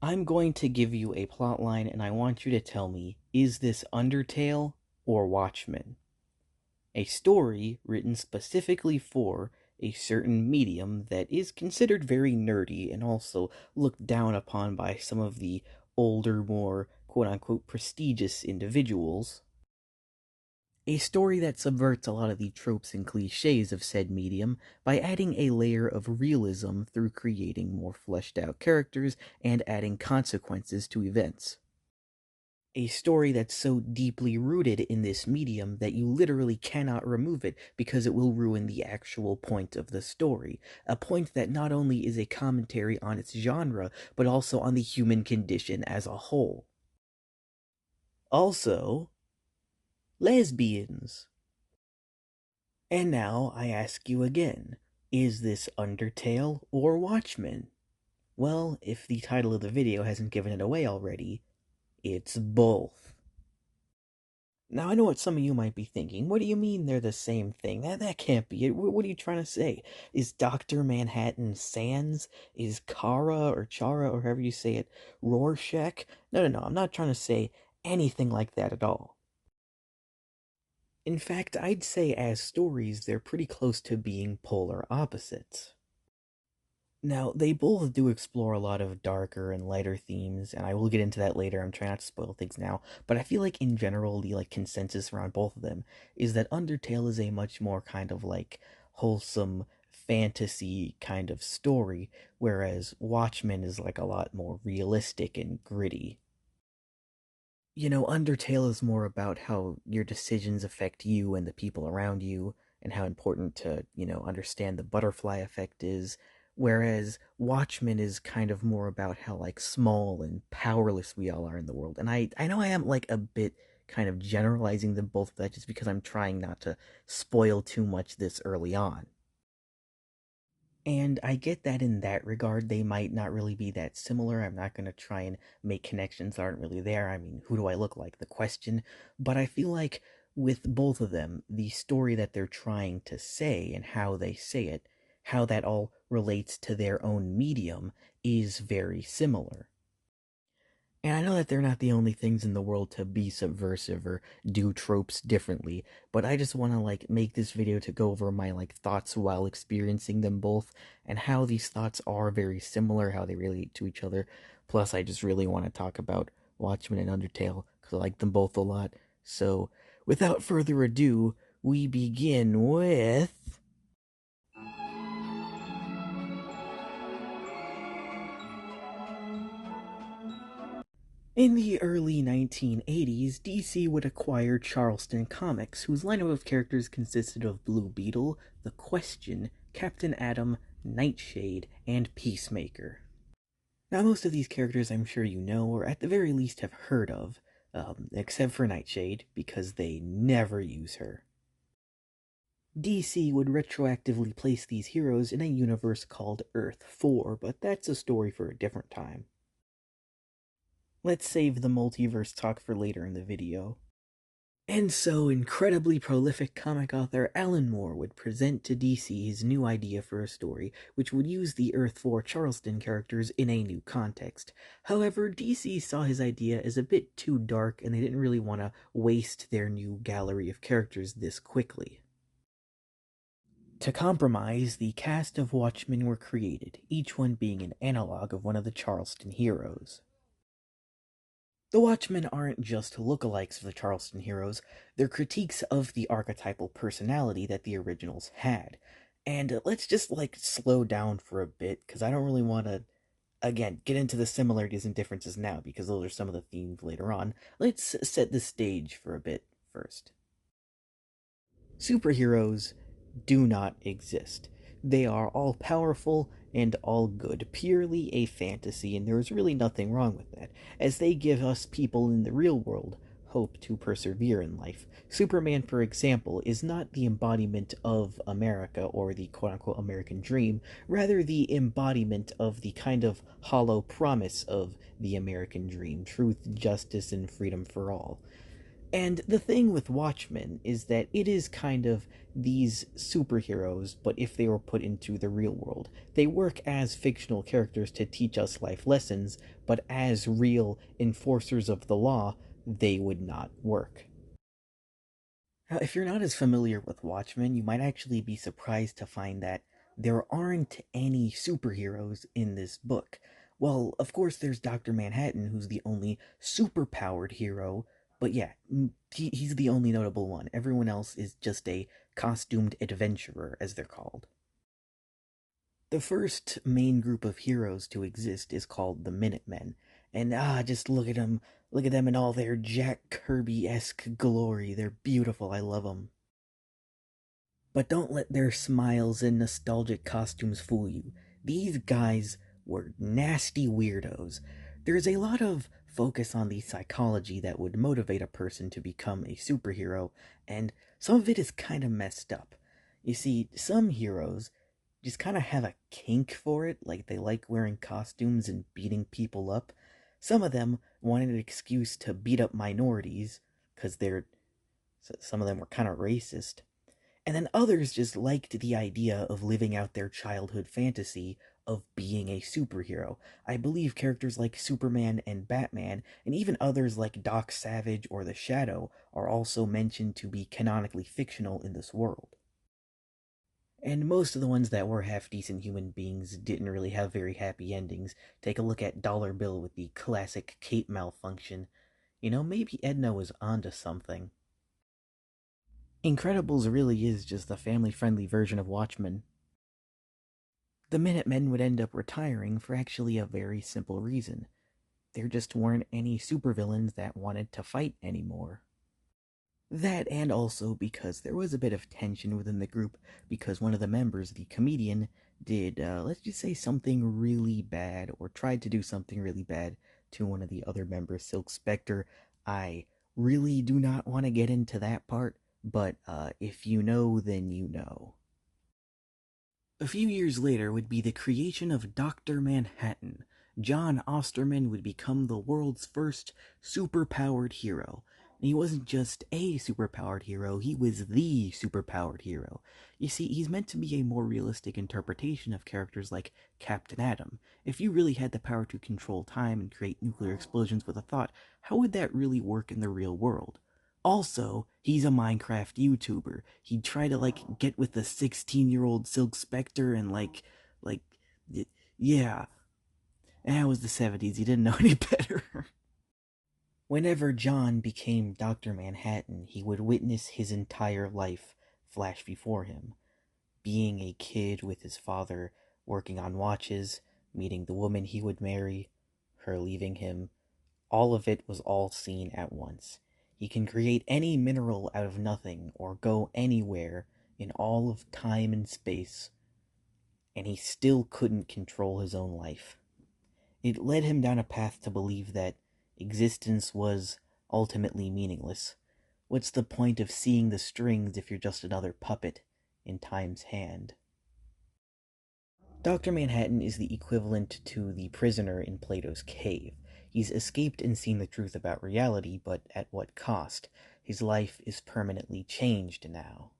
I'm going to give you a plot line and I want you to tell me, is this Undertale or Watchmen? A story written specifically for a certain medium that is considered very nerdy and also looked down upon by some of the older, more quote unquote prestigious individuals. A story that subverts a lot of the tropes and cliches of said medium by adding a layer of realism through creating more fleshed out characters and adding consequences to events. A story that's so deeply rooted in this medium that you literally cannot remove it because it will ruin the actual point of the story. A point that not only is a commentary on its genre, but also on the human condition as a whole. Also, lesbians. And now I ask you again, is this Undertale or Watchmen? Well, if the title of the video hasn't given it away already, it's both. Now I know what some of you might be thinking. What do you mean they're the same thing? That can't be it. What are you trying to say? Is Dr. Manhattan Sans? Is Kara or Chara or however you say it Rorschach? No. I'm not trying to say anything like that at all. In fact, I'd say as stories, they're pretty close to being polar opposites. Now, they both do explore a lot of darker and lighter themes, and I will get into that later. I'm trying not to spoil things now, but I feel like in general, the consensus around both of them is that Undertale is a much more kind of wholesome fantasy kind of story, whereas Watchmen is like a lot more realistic and gritty. Undertale is more about how your decisions affect you and the people around you, and how important to, understand the butterfly effect is. Whereas Watchmen is kind of more about how, small and powerless we all are in the world. And I know I am, a bit kind of generalizing them both, but that's just because I'm trying not to spoil too much this early on. And I get that in that regard, they might not really be that similar. I'm not going to try and make connections that aren't really there. I mean, who do I look like? The question. But I feel like with both of them, the story that they're trying to say and how they say it, how that all relates to their own medium, is very similar. And I know that they're not the only things in the world to be subversive or do tropes differently, but I just want to make this video to go over my thoughts while experiencing them both and how these thoughts are very similar, how they relate to each other. Plus, I just really want to talk about Watchmen and Undertale because I like them both a lot. So, without further ado, we begin with in the early 1980s, DC would acquire Charleston Comics, whose lineup of characters consisted of Blue Beetle, The Question, Captain Atom, Nightshade, and Peacemaker. Now, most of these characters I'm sure you know, or at the very least have heard of, except for Nightshade, because they never use her. DC would retroactively place these heroes in a universe called Earth 4, but that's a story for a different time. Let's save the multiverse talk for later in the video. And so, incredibly prolific comic author Alan Moore would present to DC his new idea for a story, which would use the Earth 4 Charleston characters in a new context. However, DC saw his idea as a bit too dark, and they didn't really want to waste their new gallery of characters this quickly. To compromise, the cast of Watchmen were created, each one being an analog of one of the Charleston heroes. The Watchmen aren't just lookalikes of the Charleston heroes, they're critiques of the archetypal personality that the originals had. And let's just slow down for a bit, because I don't really want to, again, get into the similarities and differences now, because those are some of the themes later on. Let's set the stage for a bit first. Superheroes do not exist. They are all powerful and all good, purely a fantasy, and there is really nothing wrong with that, as they give us people in the real world hope to persevere in life. Superman, for example, is not the embodiment of America or the quote unquote American dream, rather, the embodiment of the kind of hollow promise of the American dream: truth, justice, and freedom for all. And the thing with Watchmen is that it is kind of these superheroes, but if they were put into the real world, they work as fictional characters to teach us life lessons, but as real enforcers of the law, they would not work. Now, if you're not as familiar with Watchmen, you might actually be surprised to find that there aren't any superheroes in this book. Well, of course, there's Dr. Manhattan, who's the only superpowered hero, but yeah, he's the only notable one. Everyone else is just a costumed adventurer, as they're called. The first main group of heroes to exist is called the Minutemen, and just look at them in all their Jack Kirby-esque glory. They're beautiful, I love them. But don't let their smiles and nostalgic costumes fool you. These guys were nasty weirdos. There's a lot of focus on the psychology that would motivate a person to become a superhero, and some of it is kind of messed up. You see, some heroes just kind of have a kink for it, like they like wearing costumes and beating people up. Some of them wanted an excuse to beat up minorities, because some of them were kind of racist. And then others just liked the idea of living out their childhood fantasy of being a superhero. I believe characters like Superman and Batman, and even others like Doc Savage or the Shadow, are also mentioned to be canonically fictional in this world. And most of the ones that were half decent human beings didn't really have very happy endings. Take a look at Dollar Bill with the classic cape malfunction. Maybe Edna was onto something. Incredibles really is just a family friendly version of Watchmen. The Minutemen would end up retiring for actually a very simple reason. There just weren't any supervillains that wanted to fight anymore. That, and also because there was a bit of tension within the group because one of the members, the comedian, did, let's just say, something really bad, or tried to do something really bad to one of the other members, Silk Spectre. I really do not want to get into that part, but if you know, then you know. A few years later would be the creation of Dr. Manhattan. John Osterman would become the world's first superpowered hero. And he wasn't just a superpowered hero, he was the superpowered hero. You see, he's meant to be a more realistic interpretation of characters like Captain Atom. If you really had the power to control time and create nuclear explosions with a thought, how would that really work in the real world? Also, he's a Minecraft YouTuber. He'd try to get with the 16-year-old Silk Spectre and like yeah. And it was the 70s. He didn't know any better. Whenever John became Dr. Manhattan, he would witness his entire life flash before him. Being a kid with his father, working on watches, meeting the woman he would marry, her leaving him, all of it was all seen at once. He can create any mineral out of nothing or go anywhere in all of time and space, and he still couldn't control his own life. It led him down a path to believe that existence was ultimately meaningless. What's the point of seeing the strings if you're just another puppet in time's hand? Dr. Manhattan is the equivalent to the prisoner in Plato's cave. He's escaped and seen the truth about reality, but at what cost? His life is permanently changed now.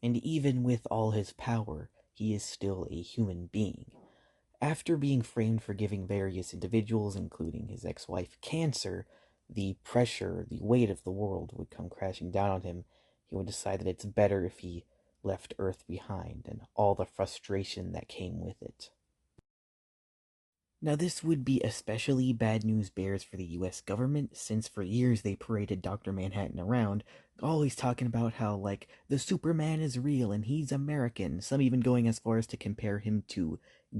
And even with all his power, he is still a human being. After being framed for giving various individuals, including his ex-wife, cancer, the pressure, the weight of the world would come crashing down on him. He would decide that it's better if he left Earth behind and all the frustration that came with it. Now, this would be especially bad news bears for the US government, since for years they paraded Dr. Manhattan around, always talking about how, the Superman is real and he's American, some even going as far as to compare him to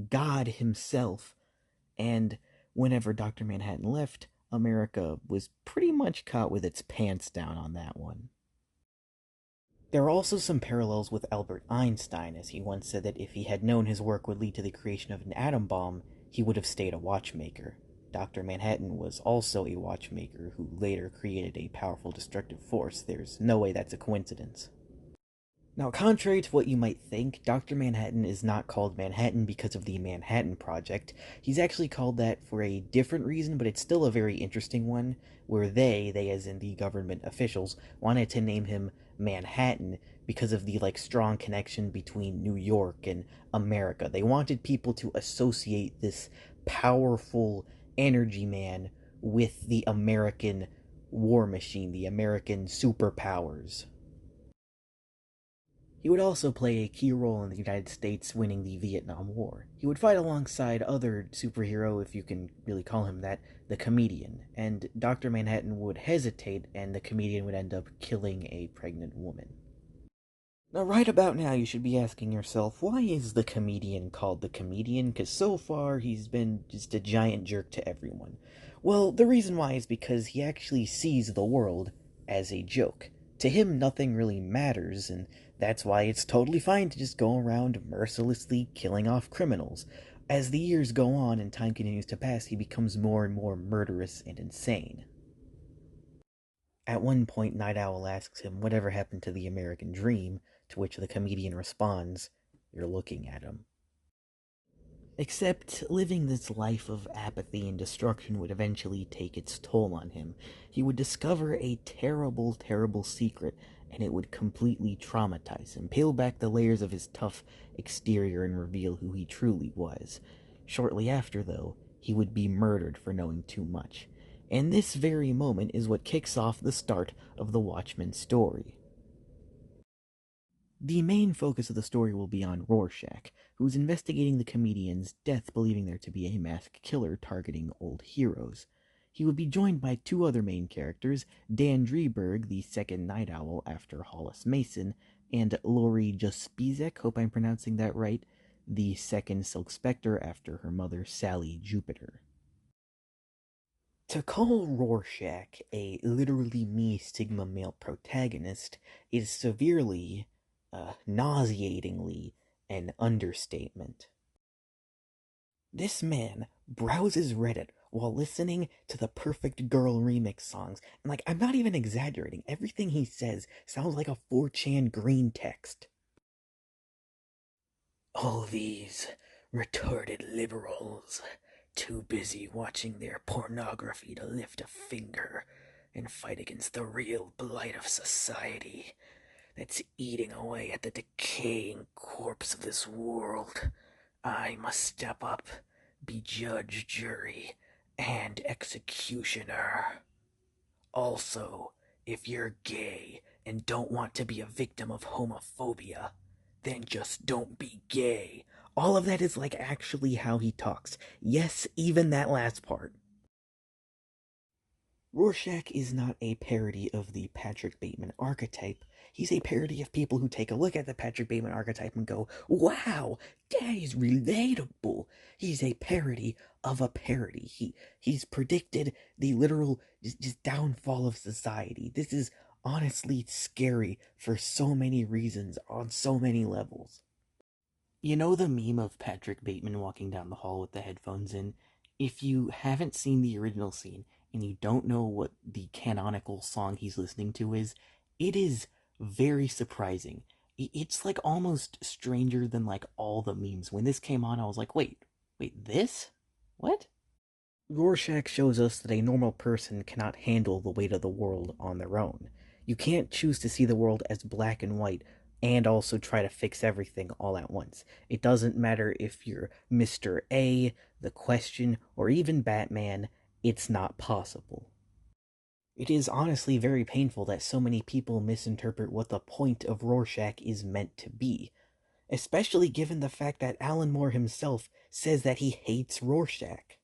God himself. And whenever Dr. Manhattan left, America was pretty much caught with its pants down on that one. There are also some parallels with Albert Einstein, as he once said that if he had known his work would lead to the creation of an atom bomb, he would have stayed a watchmaker. Dr. Manhattan was also a watchmaker who later created a powerful destructive force. There's no way that's a coincidence. Now, contrary to what you might think, Dr. Manhattan is not called Manhattan because of the Manhattan Project. He's actually called that for a different reason, but it's still a very interesting one, where they as in the government officials, wanted to name him Manhattan because of the strong connection between New York and America. They wanted people to associate this powerful energy man with the American war machine, the American superpowers. He would also play a key role in the United States winning the Vietnam War. He would fight alongside other superhero, if you can really call him that, the Comedian, and Dr. Manhattan would hesitate and the Comedian would end up killing a pregnant woman. Now, right about now, you should be asking yourself, why is the Comedian called the Comedian? Because so far, he's been just a giant jerk to everyone. Well, the reason why is because he actually sees the world as a joke. To him, nothing really matters, and that's why it's totally fine to just go around mercilessly killing off criminals. As the years go on and time continues to pass, he becomes more and more murderous and insane. At one point, Night Owl asks him whatever happened to the American dream, to which the Comedian responds, "You're looking at him." Except living this life of apathy and destruction would eventually take its toll on him. He would discover a terrible, terrible secret, and it would completely traumatize him, peel back the layers of his tough exterior, and reveal who he truly was. Shortly after, though, he would be murdered for knowing too much. And this very moment is what kicks off the start of the Watchmen story. The main focus of the story will be on Rorschach, who's investigating the comedian's death, believing there to be a masked killer targeting old heroes. He would be joined by two other main characters, Dan Dreberg, the second Night Owl after Hollis Mason, and Lori Juspizek, hope I'm pronouncing that right, the second Silk Spectre after her mother Sally Jupiter. To call Rorschach a literally me Sigma male protagonist is severely, nauseatingly, an understatement. This man browses Reddit while listening to the Perfect Girl remix songs, and I'm not even exaggerating, everything he says sounds like a 4chan green text. All these retarded liberals, too busy watching their pornography to lift a finger and fight against the real blight of society that's eating away at the decaying corpse of this world. I must step up, be judge, jury, and executioner. Also, if you're gay and don't want to be a victim of homophobia, then just don't be gay. All of that is actually how he talks. Yes, even that last part. Rorschach is not a parody of the Patrick Bateman archetype. He's a parody of people who take a look at the Patrick Bateman archetype and go, wow, that is relatable. He's a parody of a parody. He's predicted the literal just downfall of society. This is honestly scary for so many reasons on so many levels. You know the meme of Patrick Bateman walking down the hall with the headphones in? If you haven't seen the original scene and you don't know what the canonical song he's listening to is, it is very surprising. It's almost stranger than all the memes. When this came on, I was like, wait, this? What? Rorschach shows us that a normal person cannot handle the weight of the world on their own. You can't choose to see the world as black and white and also try to fix everything all at once. It doesn't matter if you're Mr. A, The Question, or even Batman, it's not possible. It is honestly very painful that so many people misinterpret what the point of Rorschach is meant to be, especially given the fact that Alan Moore himself says that he hates Rorschach.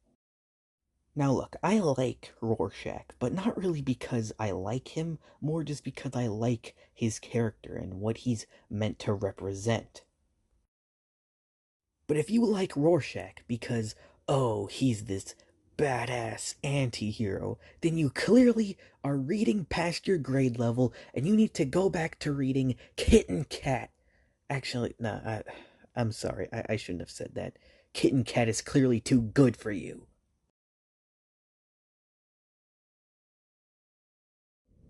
Now look, I like Rorschach, but not really because I like him, more just because I like his character and what he's meant to represent. But if you like Rorschach because, oh, he's this badass anti-hero, then you clearly are reading past your grade level and you need to go back to reading Kitten Cat. Actually, no, I'm sorry, I shouldn't have said that. Kitten Cat is clearly too good for you.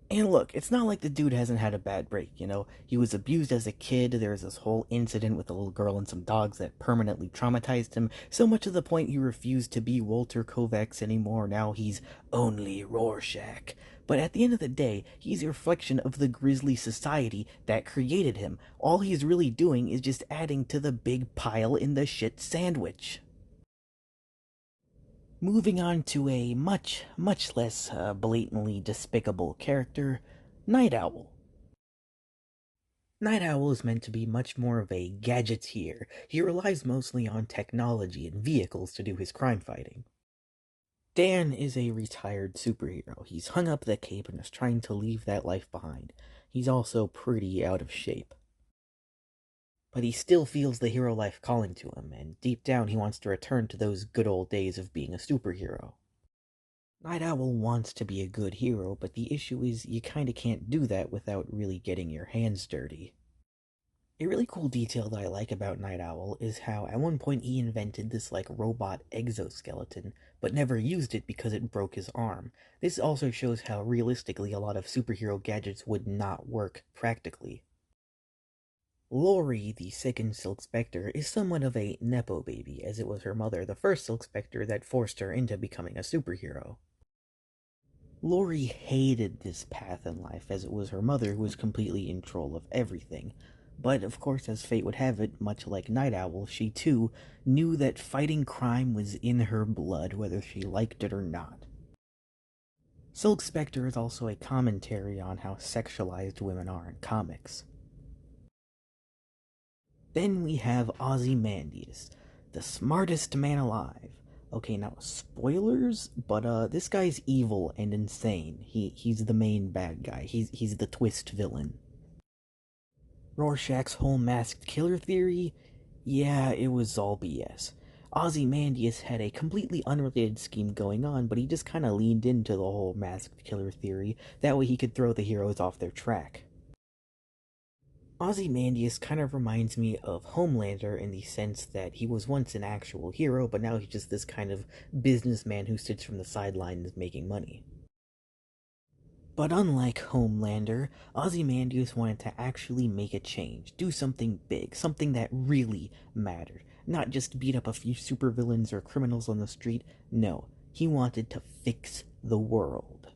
And look, it's not like the dude hasn't had a bad break, you know? He was abused as a kid, there was this whole incident with a little girl and some dogs that permanently traumatized him, so much to the point he refused to be Walter Kovacs anymore. Now he's only Rorschach. But at the end of the day, he's a reflection of the grisly society that created him. All he's really doing is just adding to the big pile in the shit sandwich. Moving on to a much less blatantly despicable character, Night Owl. Night Owl is meant to be much more of a gadgeteer. He relies mostly on technology and vehicles to do his crime fighting. Dan is a retired superhero. He's hung up the cape and is trying to leave that life behind. He's also pretty out of shape. But he still feels the hero life calling to him, and deep down he wants to return to those good old days of being a superhero. Night Owl wants to be a good hero, but the issue is you kinda can't do that without really getting your hands dirty. A really cool detail that I like about Night Owl is how at one point he invented this like robot exoskeleton, but never used it because it broke his arm. This also shows how realistically a lot of superhero gadgets would not work practically. Lori, the second Silk Spectre, is somewhat of a Nepo baby, as it was her mother, the first Silk Spectre, that forced her into becoming a superhero. Lori hated this path in life, as it was her mother who was completely in control of everything. But, of course, as fate would have it, much like Night Owl, she too knew that fighting crime was in her blood, whether she liked it or not. Silk Spectre is also a commentary on how sexualized women are in comics. Then we have Ozymandias, the smartest man alive. Okay, now spoilers, but this guy's evil and insane. He's the main bad guy. He's the twist villain. Rorschach's whole masked killer theory? Yeah, it was all BS. Ozymandias had a completely unrelated scheme going on, but he just kind of leaned into the whole masked killer theory. That way he could throw the heroes off their track. Ozymandias kind of reminds me of Homelander in the sense that he was once an actual hero, but now he's just this kind of businessman who sits from the sidelines making money. But unlike Homelander, Ozymandias wanted to actually make a change, do something big, something that really mattered. Not just beat up a few supervillains or criminals on the street, no, he wanted to fix the world.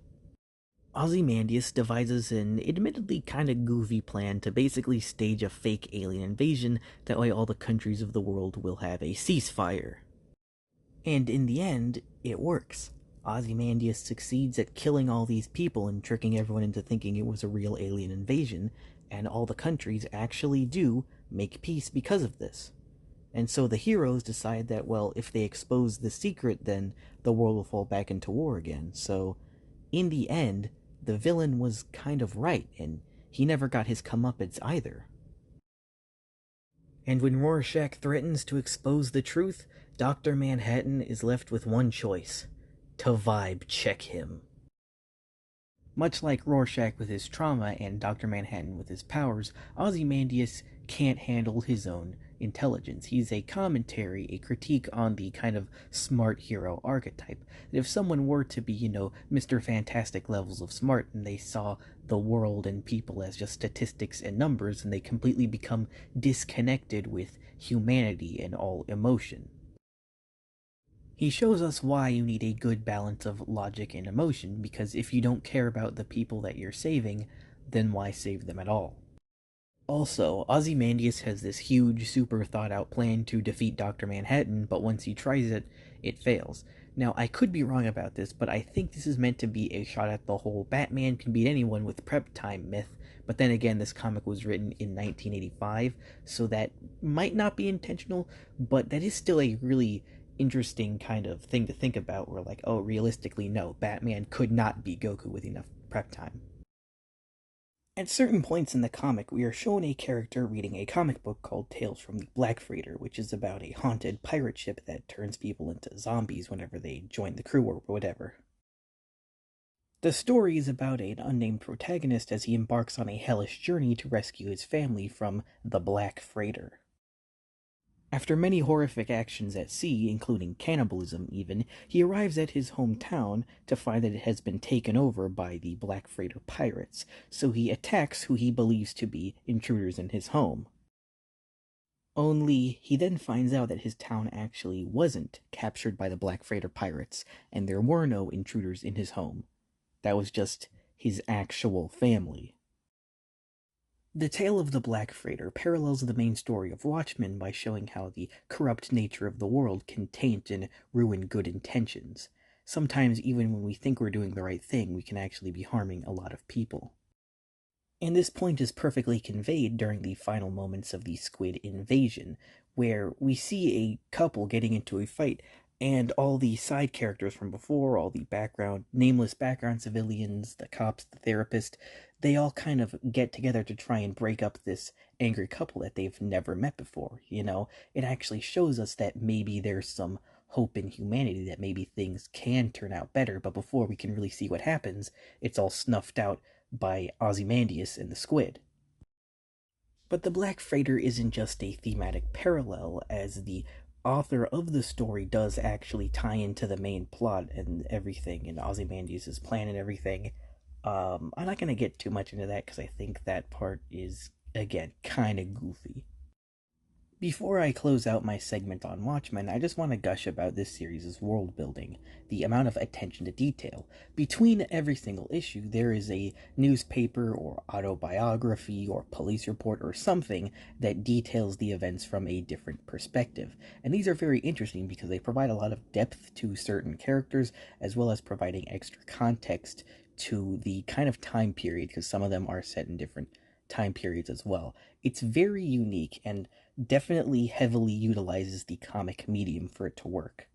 Ozymandias devises an admittedly kinda goofy plan to basically stage a fake alien invasion, that way all the countries of the world will have a ceasefire. And in the end, it works. Ozymandias succeeds at killing all these people and tricking everyone into thinking it was a real alien invasion, and all the countries actually do make peace because of this. And so the heroes decide that, well, if they expose the secret, then the world will fall back into war again. So, in the end, the villain was kind of right, and he never got his comeuppance either. And when Rorschach threatens to expose the truth, Dr. Manhattan is left with one choice: to vibe check him. Much like Rorschach with his trauma and Dr. Manhattan with his powers, Ozymandias can't handle his own intelligence. He's a commentary, a critique on the kind of smart hero archetype. That if someone were to be, Mr. Fantastic levels of smart and they saw the world and people as just statistics and numbers, and they completely become disconnected with humanity and all emotion. He shows us why you need a good balance of logic and emotion, because if you don't care about the people that you're saving, then why save them at all? Also, Ozymandias has this huge, super thought-out plan to defeat Dr. Manhattan, but once he tries it, it fails. Now, I could be wrong about this, but I think this is meant to be a shot at the whole Batman can beat anyone with prep time myth, but then again, this comic was written in 1985, so that might not be intentional, but that is still a really interesting kind of thing to think about, where like, oh, realistically, no, Batman could not beat Goku with enough prep time. At certain points in the comic, we are shown a character reading a comic book called Tales from the Black Freighter, which is about a haunted pirate ship that turns people into zombies whenever they join the crew or whatever. The story is about an unnamed protagonist as he embarks on a hellish journey to rescue his family from the Black Freighter. After many horrific actions at sea, including cannibalism even, he arrives at his hometown to find that it has been taken over by the Black Freighter pirates, so he attacks who he believes to be intruders in his home. Only he then finds out that his town actually wasn't captured by the Black Freighter pirates, and there were no intruders in his home. That was just his actual family. The tale of the Black Freighter parallels the main story of Watchmen by showing how the corrupt nature of the world can taint and ruin good intentions. Sometimes, even when we think we're doing the right thing, we can actually be harming a lot of people. And this point is perfectly conveyed during the final moments of the Squid invasion, where we see a couple getting into a fight, and all the side characters from before, all the nameless background civilians, the cops, the therapist, they all kind of get together to try and break up this angry couple that they've never met before. It actually shows us that maybe there's some hope in humanity, that maybe things can turn out better, but before we can really see what happens, it's all snuffed out by Ozymandias and the Squid. But the Black Freighter isn't just a thematic parallel, as the author of the story does actually tie into the main plot and everything, and Ozymandias' plan and everything. I'm not going to get too much into that because I think that part is, again, kind of goofy. Before I close out my segment on Watchmen, I just want to gush about this series' world building, the amount of attention to detail. Between every single issue, there is a newspaper or autobiography or police report or something that details the events from a different perspective. And these are very interesting because they provide a lot of depth to certain characters, as well as providing extra context to the kind of time period, because some of them are set in different time periods as well. It's very unique and definitely heavily utilizes the comic medium for it to work.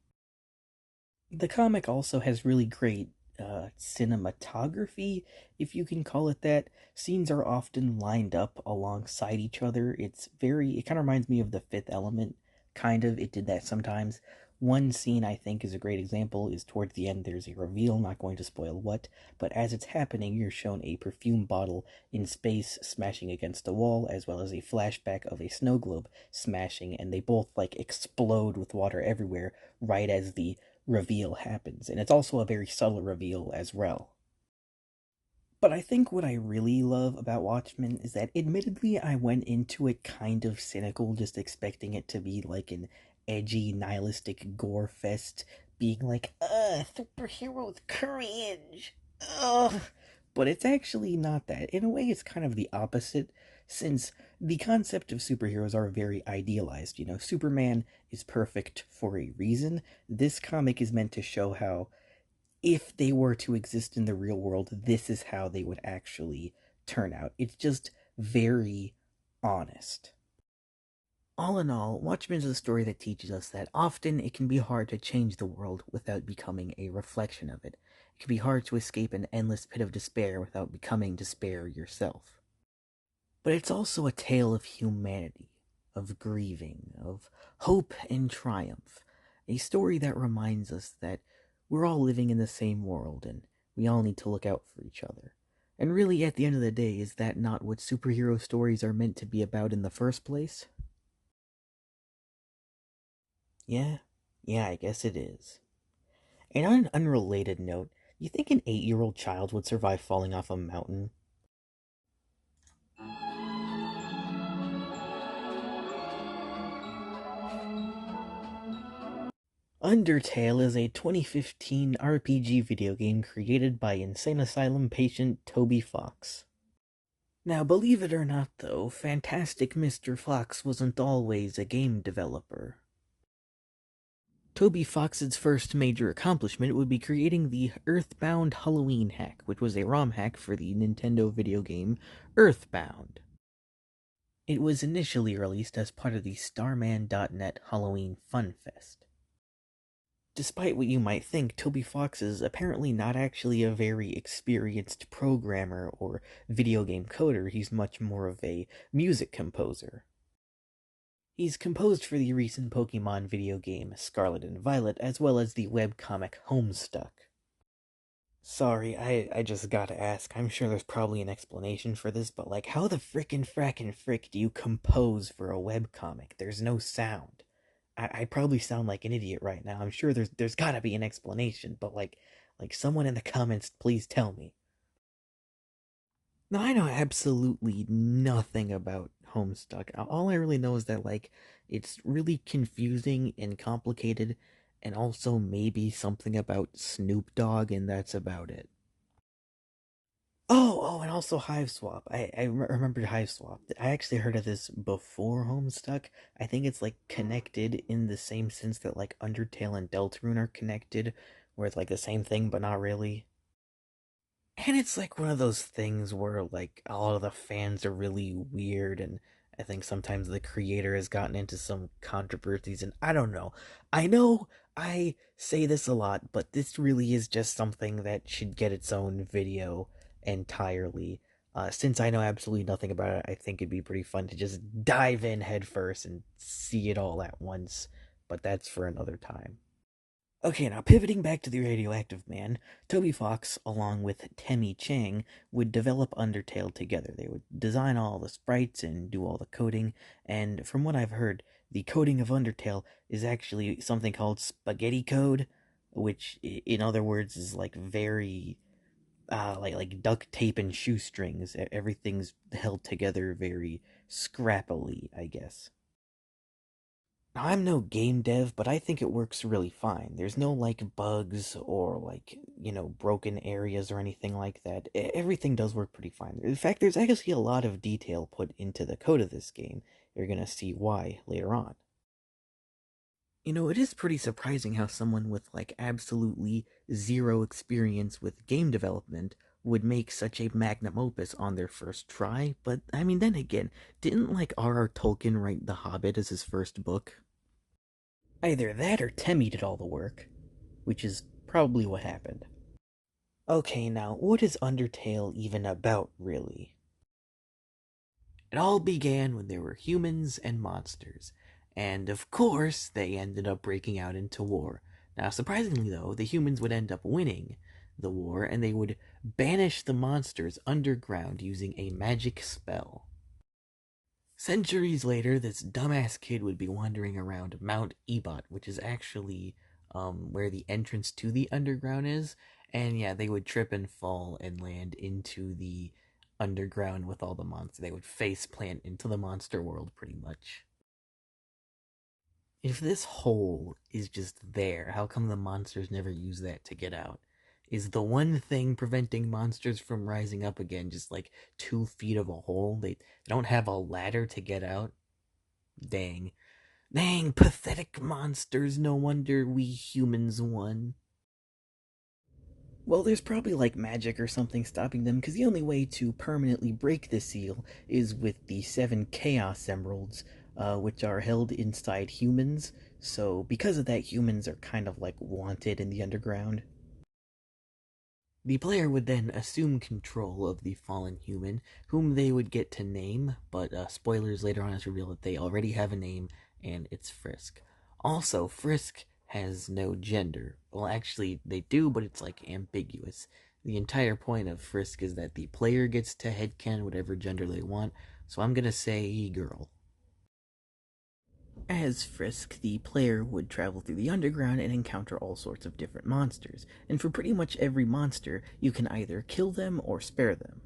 The comic also has really great cinematography, if you can call it that. Scenes are often lined up alongside each other. It kind of reminds me of The Fifth Element, kind of. It did that sometimes. One scene I think is a great example is towards the end there's a reveal, not going to spoil what, but as it's happening you're shown a perfume bottle in space smashing against a wall, as well as a flashback of a snow globe smashing, and they both like explode with water everywhere right as the reveal happens. And it's also a very subtle reveal as well. But I think what I really love about Watchmen is that, admittedly, I went into it kind of cynical, just expecting it to be like an edgy, nihilistic gore fest, being like, superheroes cringe, ugh. But it's actually not that. In a way, it's kind of the opposite, since the concept of superheroes are very idealized. Superman is perfect for a reason. This comic is meant to show how, if they were to exist in the real world, this is how they would actually turn out. It's just very honest. All in all, Watchmen is a story that teaches us that often it can be hard to change the world without becoming a reflection of it. It can be hard to escape an endless pit of despair without becoming despair yourself. But it's also a tale of humanity, of grieving, of hope and triumph. A story that reminds us that we're all living in the same world and we all need to look out for each other. And really, at the end of the day, is that not what superhero stories are meant to be about in the first place? Yeah, yeah, I guess it is. And on an unrelated note, you think an 8-year-old child would survive falling off a mountain? Undertale is a 2015 RPG video game created by insane asylum patient Toby Fox. Now, believe it or not, though, Fantastic Mr. Fox wasn't always a game developer. Toby Fox's first major accomplishment would be creating the Earthbound Halloween hack, which was a ROM hack for the Nintendo video game Earthbound. It was initially released as part of the Starman.net Halloween Fun Fest. Despite what you might think, Toby Fox is apparently not actually a very experienced programmer or video game coder. He's much more of a music composer. He's composed for the recent Pokemon video game Scarlet and Violet, as well as the webcomic Homestuck. Sorry, I just gotta ask. I'm sure there's probably an explanation for this, but like, how the frickin' frackin' frick do you compose for a webcomic? There's no sound. I probably sound like an idiot right now. I'm sure there's gotta be an explanation, but like someone in the comments, please tell me. No, I know absolutely nothing about Homestuck. All I really know is that like it's really confusing and complicated, and also maybe something about Snoop Dogg, and that's about it. Oh, and also Hive Swap. Remembered Hive Swap. I actually heard of this before Homestuck. I think it's like connected in the same sense that like Undertale and Deltarune are connected, where it's like the same thing but not really. And it's like one of those things where like a lot of the fans are really weird, and I think sometimes the creator has gotten into some controversies, and I don't know. I know I say this a lot, but this really is just something that should get its own video entirely. Since I know absolutely nothing about it, I think it'd be pretty fun to just dive in headfirst and see it all at once. But that's for another time. Okay, now pivoting back to the Radioactive Man, Toby Fox, along with Temmie Chang, would develop Undertale together. They would design all the sprites and do all the coding, and from what I've heard, the coding of Undertale is actually something called spaghetti code, which, in other words, is like very, like duct tape and shoestrings. Everything's held together very scrappily, I guess. I'm no game dev, but I think it works really fine. There's no like bugs or like, broken areas or anything like that. Everything does work pretty fine. In fact, there's actually a lot of detail put into the code of this game. You're gonna see why later on. It is pretty surprising how someone with like absolutely zero experience with game development would make such a magnum opus on their first try, but I mean, then again, didn't like R.R. Tolkien write The Hobbit as his first book? Either that or Temmie did all the work, which is probably what happened. Okay, now, what is Undertale even about, really? It all began when there were humans and monsters, and of course, they ended up breaking out into war. Now, surprisingly, though, the humans would end up winning the war, and they would banish the monsters underground using a magic spell. Centuries later, this dumbass kid would be wandering around Mount Ebott, which is actually where the entrance to the underground is. And yeah, they would trip and fall and land into the underground with all the monsters. They would face plant into the monster world pretty much. If this hole is just there, how come the monsters never use that to get out? Is the one thing preventing monsters from rising up again just like 2 feet of a hole? They don't have a ladder to get out? Dang. Dang, pathetic monsters. No wonder we humans won. Well, there's probably like magic or something stopping them, because the only way to permanently break the seal is with the 7 Chaos Emeralds, which are held inside humans. So, because of that, humans are kind of like wanted in the underground. The player would then assume control of the fallen human, whom they would get to name, but spoilers later on is revealed that they already have a name, and it's Frisk. Also, Frisk has no gender. Well, actually, they do, but it's like ambiguous. The entire point of Frisk is that the player gets to headcanon whatever gender they want, so I'm gonna say girl. As Frisk, the player would travel through the underground and encounter all sorts of different monsters, and for pretty much every monster, you can either kill them or spare them.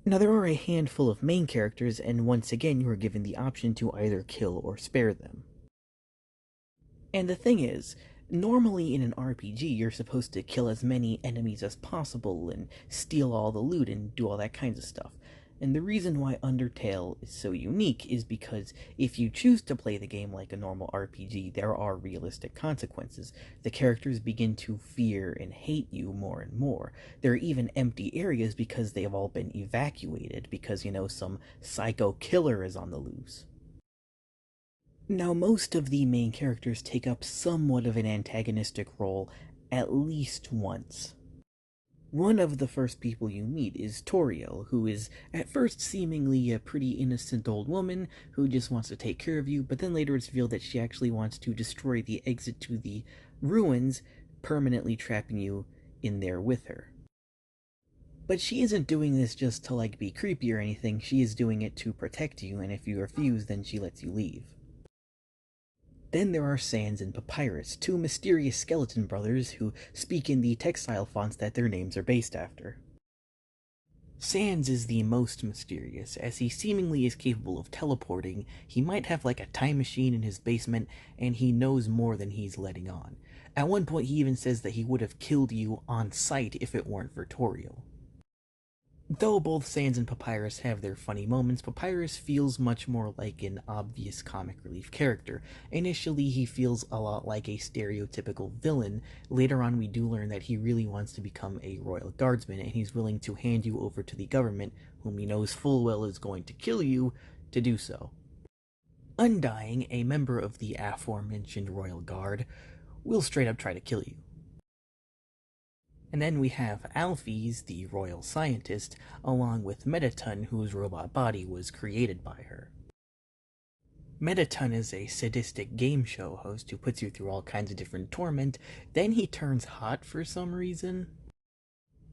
Now, there are a handful of main characters, and once again, you are given the option to either kill or spare them. And the thing is, normally in an RPG, you're supposed to kill as many enemies as possible and steal all the loot and do all that kinds of stuff. And the reason why Undertale is so unique is because if you choose to play the game like a normal RPG, there are realistic consequences. The characters begin to fear and hate you more and more. There are even empty areas because they have all been evacuated because, some psycho killer is on the loose. Now, most of the main characters take up somewhat of an antagonistic role at least once. One of the first people you meet is Toriel, who is at first seemingly a pretty innocent old woman who just wants to take care of you, but then later it's revealed that she actually wants to destroy the exit to the ruins, permanently trapping you in there with her. But she isn't doing this just to be creepy or anything, she is doing it to protect you, and if you refuse, then she lets you leave. Then there are Sans and Papyrus, two mysterious skeleton brothers who speak in the textile fonts that their names are based after. Sans is the most mysterious, as he seemingly is capable of teleporting. He might have like a time machine in his basement, and he knows more than he's letting on. At one point, he even says that he would have killed you on sight if it weren't for Toriel. Though both Sans and Papyrus have their funny moments, Papyrus feels much more like an obvious comic relief character. Initially, he feels a lot like a stereotypical villain. Later on, we do learn that he really wants to become a royal guardsman, and he's willing to hand you over to the government, whom he knows full well is going to kill you, to do so. Undying, a member of the aforementioned royal guard, will straight up try to kill you. And then we have Alphys, the royal scientist, along with Mettaton, whose robot body was created by her. Mettaton is a sadistic game show host who puts you through all kinds of different torment, then he turns hot for some reason.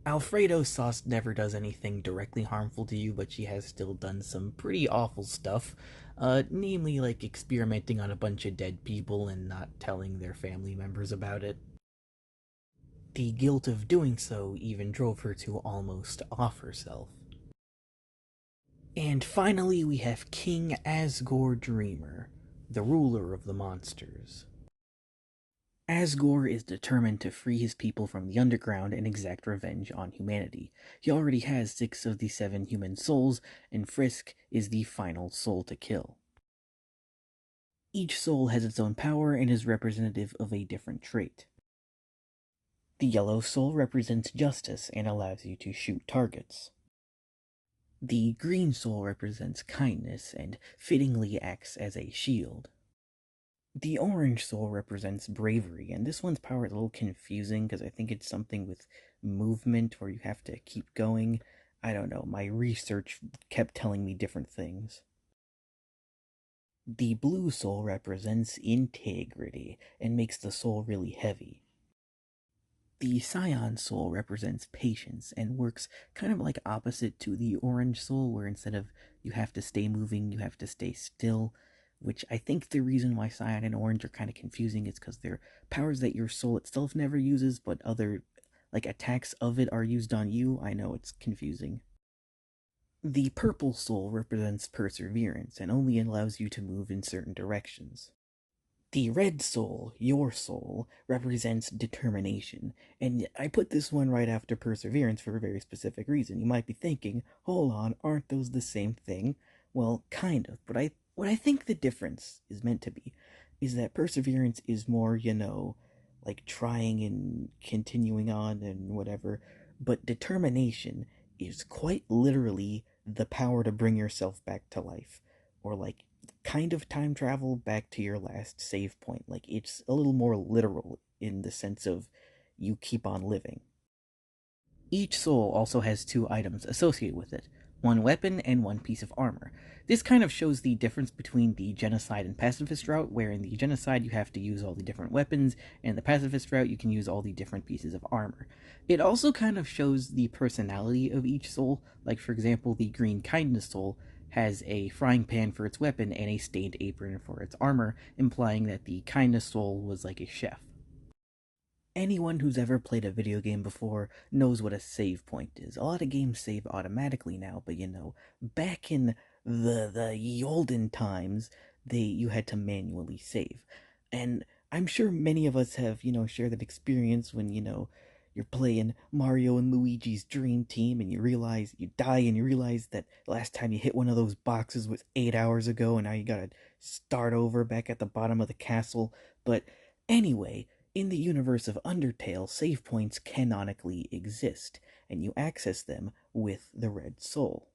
Alfredo Sauce never does anything directly harmful to you, but she has still done some pretty awful stuff, namely like experimenting on a bunch of dead people and not telling their family members about it. The guilt of doing so even drove her to almost off herself. And finally, we have King Asgore Dreamer, the ruler of the monsters. Asgore is determined to free his people from the underground and exact revenge on humanity. He already has 6 of the 7 human souls, and Frisk is the final soul to kill. Each soul has its own power and is representative of a different trait. The yellow soul represents justice and allows you to shoot targets. The green soul represents kindness and fittingly acts as a shield. The orange soul represents bravery, and this one's power is a little confusing because I think it's something with movement where you have to keep going. I don't know, my research kept telling me different things. The blue soul represents integrity and makes the soul really heavy. The Scion soul represents patience and works kind of like opposite to the orange soul, where instead of you have to stay moving, you have to stay still, which I think the reason why Scion and orange are kind of confusing is because they're powers that your soul itself never uses, but other, like, attacks of it are used on you. I know it's confusing. The purple soul represents perseverance and only allows you to move in certain directions. The red soul, your soul, represents determination, and I put this one right after perseverance for a very specific reason. You might be thinking, hold on, aren't those the same thing? Well, kind of, but what I think the difference is meant to be is that perseverance is more, like trying and continuing on and whatever, but determination is quite literally the power to bring yourself back to life, or like kind of time travel back to your last save point. Like, it's a little more literal in the sense of you keep on living. Each soul also has 2 items associated with it, one weapon and one piece of armor. This kind of shows the difference between the genocide and pacifist route, where in the genocide you have to use all the different weapons, and the pacifist route you can use all the different pieces of armor. It also kind of shows the personality of each soul, like for example the green kindness soul has a frying pan for its weapon and a stained apron for its armor, implying that the kindness soul was like a chef. Anyone who's ever played a video game before knows what a save point is. A lot of games save automatically now, but back in the olden times, you had to manually save. And I'm sure many of us have, shared that experience when, you're playing Mario and Luigi's Dream Team and you realize you die and you realize that last time you hit one of those boxes was 8 hours ago and now you gotta start over back at the bottom of the castle. But anyway, in the universe of Undertale, save points canonically exist, and you access them with the Red Soul.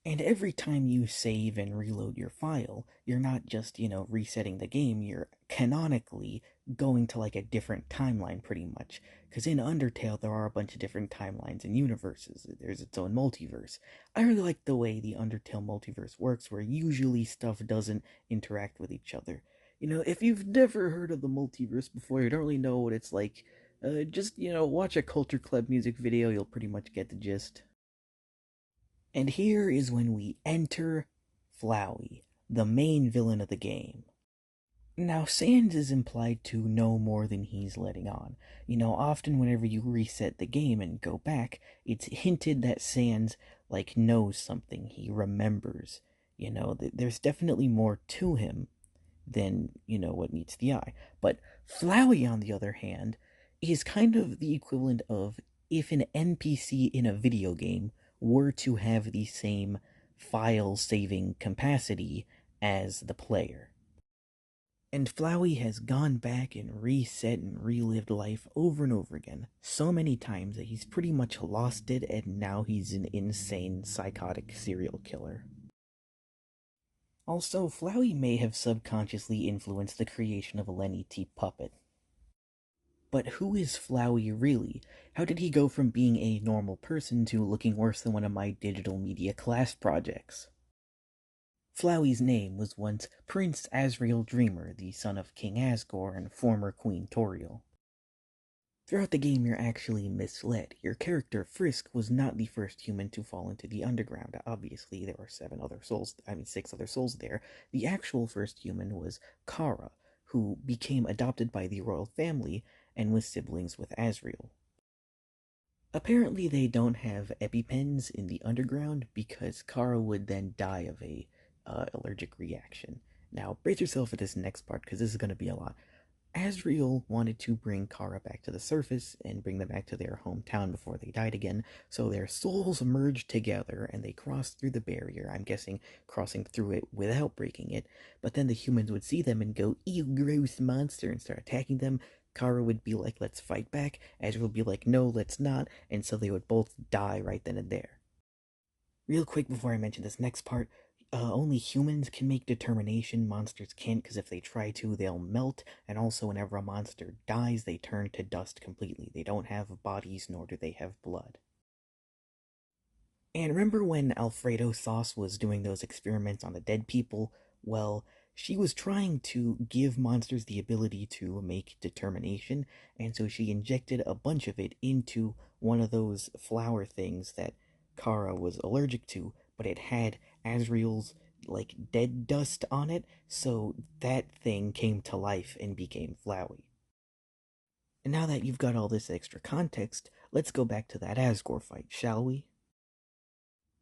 And every time you save and reload your file, you're not just, resetting the game, you're canonically going to like a different timeline pretty much. Because in Undertale, there are a bunch of different timelines and universes. There's its own multiverse. I really like the way the Undertale multiverse works, where usually stuff doesn't interact with each other. If you've never heard of the multiverse before, you don't really know what it's like, just, watch a Culture Club music video, you'll pretty much get the gist. And here is when we enter Flowey, the main villain of the game. Now, Sans is implied to know more than he's letting on. Often whenever you reset the game and go back, it's hinted that Sans, knows something, he remembers. There's definitely more to him than, what meets the eye. But Flowey, on the other hand, is kind of the equivalent of if an NPC in a video game were to have the same file saving capacity as the player. And Flowey has gone back and reset and relived life over and over again so many times that he's pretty much lost it, and now he's an insane, psychotic serial killer. Also, Flowey may have subconsciously influenced the creation of a Lenny T puppet. But who is Flowey really? How did he go from being a normal person to looking worse than one of my digital media class projects? Flowey's name was once Prince Asriel Dreamer, the son of King Asgore and former Queen Toriel. Throughout the game, you're actually misled. Your character, Frisk, was not the first human to fall into the underground. Obviously, there were 6 other souls there. The actual first human was Kara, who became adopted by the royal family and was siblings with Asriel. Apparently, they don't have EpiPens in the underground because Kara would then die of a allergic reaction. Now, brace yourself for this next part because this is going to be a lot. Asriel wanted to bring Kara back to the surface and bring them back to their hometown before they died again, so their souls merged together and they crossed through the barrier, I'm guessing crossing through it without breaking it, but then the humans would see them and go, ew, gross monster, and start attacking them. Kara would be like, let's fight back. Asriel would be like, no, let's not, and so they would both die right then and there. Real quick before I mention this next part, only humans can make determination. Monsters can't, because if they try to, they'll melt. And also, whenever a monster dies, they turn to dust completely. They don't have bodies, nor do they have blood. And remember when Alfredo Sauce was doing those experiments on the dead people? Well, she was trying to give monsters the ability to make determination, and so she injected a bunch of it into one of those flower things that Kara was allergic to, but it had Azriel's dead dust on it, so that thing came to life and became Flowey. And now that you've got all this extra context, let's go back to that Asgore fight, shall we?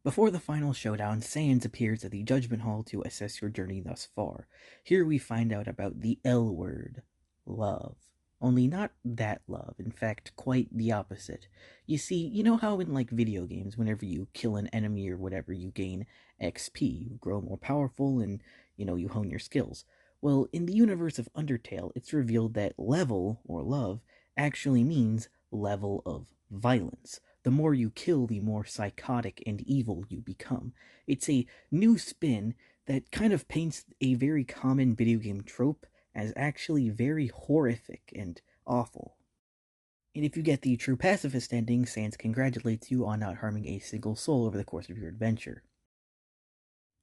Before the final showdown, Sans appears at the Judgment Hall to assess your journey thus far. Here we find out about the L word, love. Only not that love, in fact, quite the opposite. You see, you know how in video games, whenever you kill an enemy or whatever, you gain XP, you grow more powerful, and you hone your skills. Well, in the universe of Undertale, it's revealed that level, or love, actually means level of violence. The more you kill, the more psychotic and evil you become. It's a new spin that kind of paints a very common video game trope as actually very horrific and awful. And if you get the true pacifist ending, Sans congratulates you on not harming a single soul over the course of your adventure.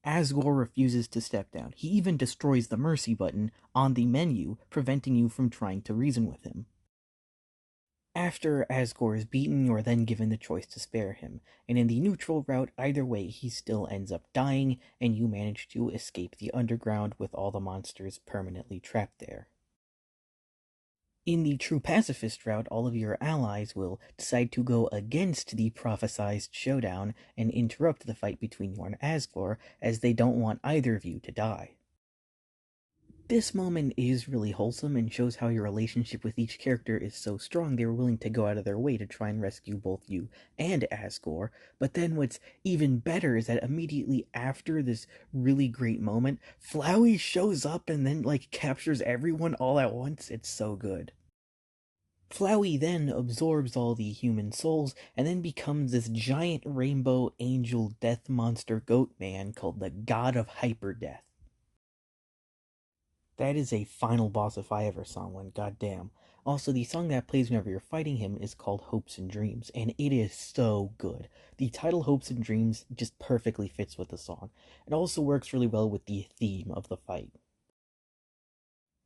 Asgore refuses to step down. He even destroys the mercy button on the menu, preventing you from trying to reason with him. After Asgore is beaten, you are then given the choice to spare him, and in the neutral route, either way, he still ends up dying, and you manage to escape the underground with all the monsters permanently trapped there. In the true pacifist route, all of your allies will decide to go against the prophesized showdown and interrupt the fight between you and Asgore, as they don't want either of you to die. This moment is really wholesome and shows how your relationship with each character is so strong they were willing to go out of their way to try and rescue both you and Asgore. But then what's even better is that immediately after this really great moment, Flowey shows up and then captures everyone all at once. It's so good. Flowey then absorbs all the human souls and then becomes this giant rainbow angel death monster goat man called the God of Hyperdeath. That is a final boss if I ever saw one, goddamn. Also, the song that plays whenever you're fighting him is called Hopes and Dreams, and it is so good. The title Hopes and Dreams just perfectly fits with the song. It also works really well with the theme of the fight.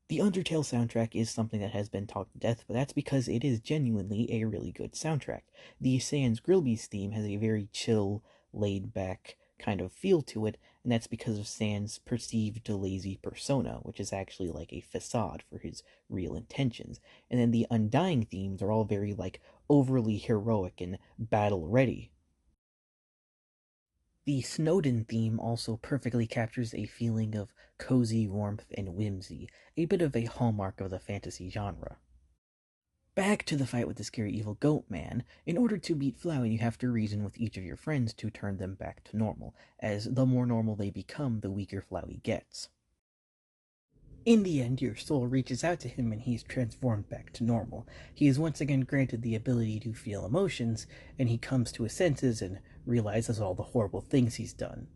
The Undertale soundtrack is something that has been talked to death, but that's because it is genuinely a really good soundtrack. The Sans Grillby's theme has a very chill, laid-back kind of feel to it, and that's because of Sans' perceived lazy persona, which is actually like a facade for his real intentions. And then the Undying themes are all very like overly heroic and battle ready. The Snowden theme also perfectly captures a feeling of cozy warmth and whimsy, a bit of a hallmark of the fantasy genre. Back to the fight with the scary evil goat man. In order to beat Flowey, you have to reason with each of your friends to turn them back to normal, as the more normal they become, the weaker Flowey gets. In the end, your soul reaches out to him and he's transformed back to normal. He is once again granted the ability to feel emotions, and he comes to his senses and realizes all the horrible things he's done.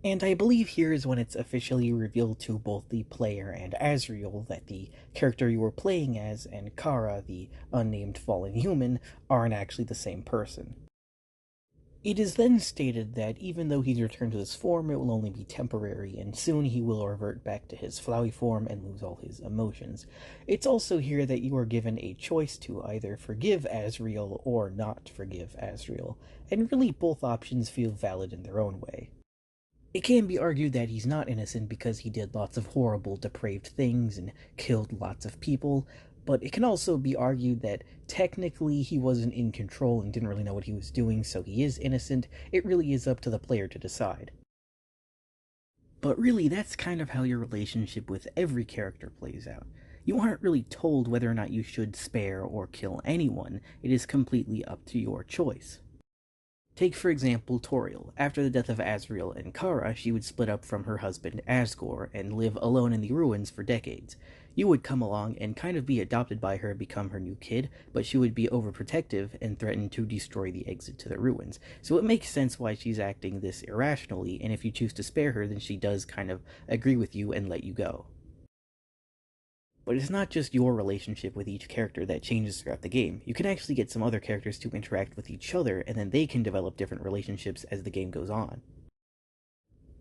And I believe here is when it's officially revealed to both the player and Azriel that the character you were playing as and Kara, the unnamed fallen human, aren't actually the same person. It is then stated that even though he's returned to this form, it will only be temporary, and soon he will revert back to his Flowey form and lose all his emotions. It's also here that you are given a choice to either forgive Azriel or not forgive Azriel, and really both options feel valid in their own way. It can be argued that he's not innocent because he did lots of horrible, depraved things and killed lots of people, but it can also be argued that technically he wasn't in control and didn't really know what he was doing, so he is innocent. It really is up to the player to decide. But really, that's kind of how your relationship with every character plays out. You aren't really told whether or not you should spare or kill anyone, it is completely up to your choice. Take, for example, Toriel. After the death of Azriel and Kara, she would split up from her husband Asgore and live alone in the ruins for decades. You would come along and kind of be adopted by her and become her new kid, but she would be overprotective and threaten to destroy the exit to the ruins. So it makes sense why she's acting this irrationally, and if you choose to spare her, then she does kind of agree with you and let you go. But it's not just your relationship with each character that changes throughout the game. You can actually get some other characters to interact with each other, and then they can develop different relationships as the game goes on.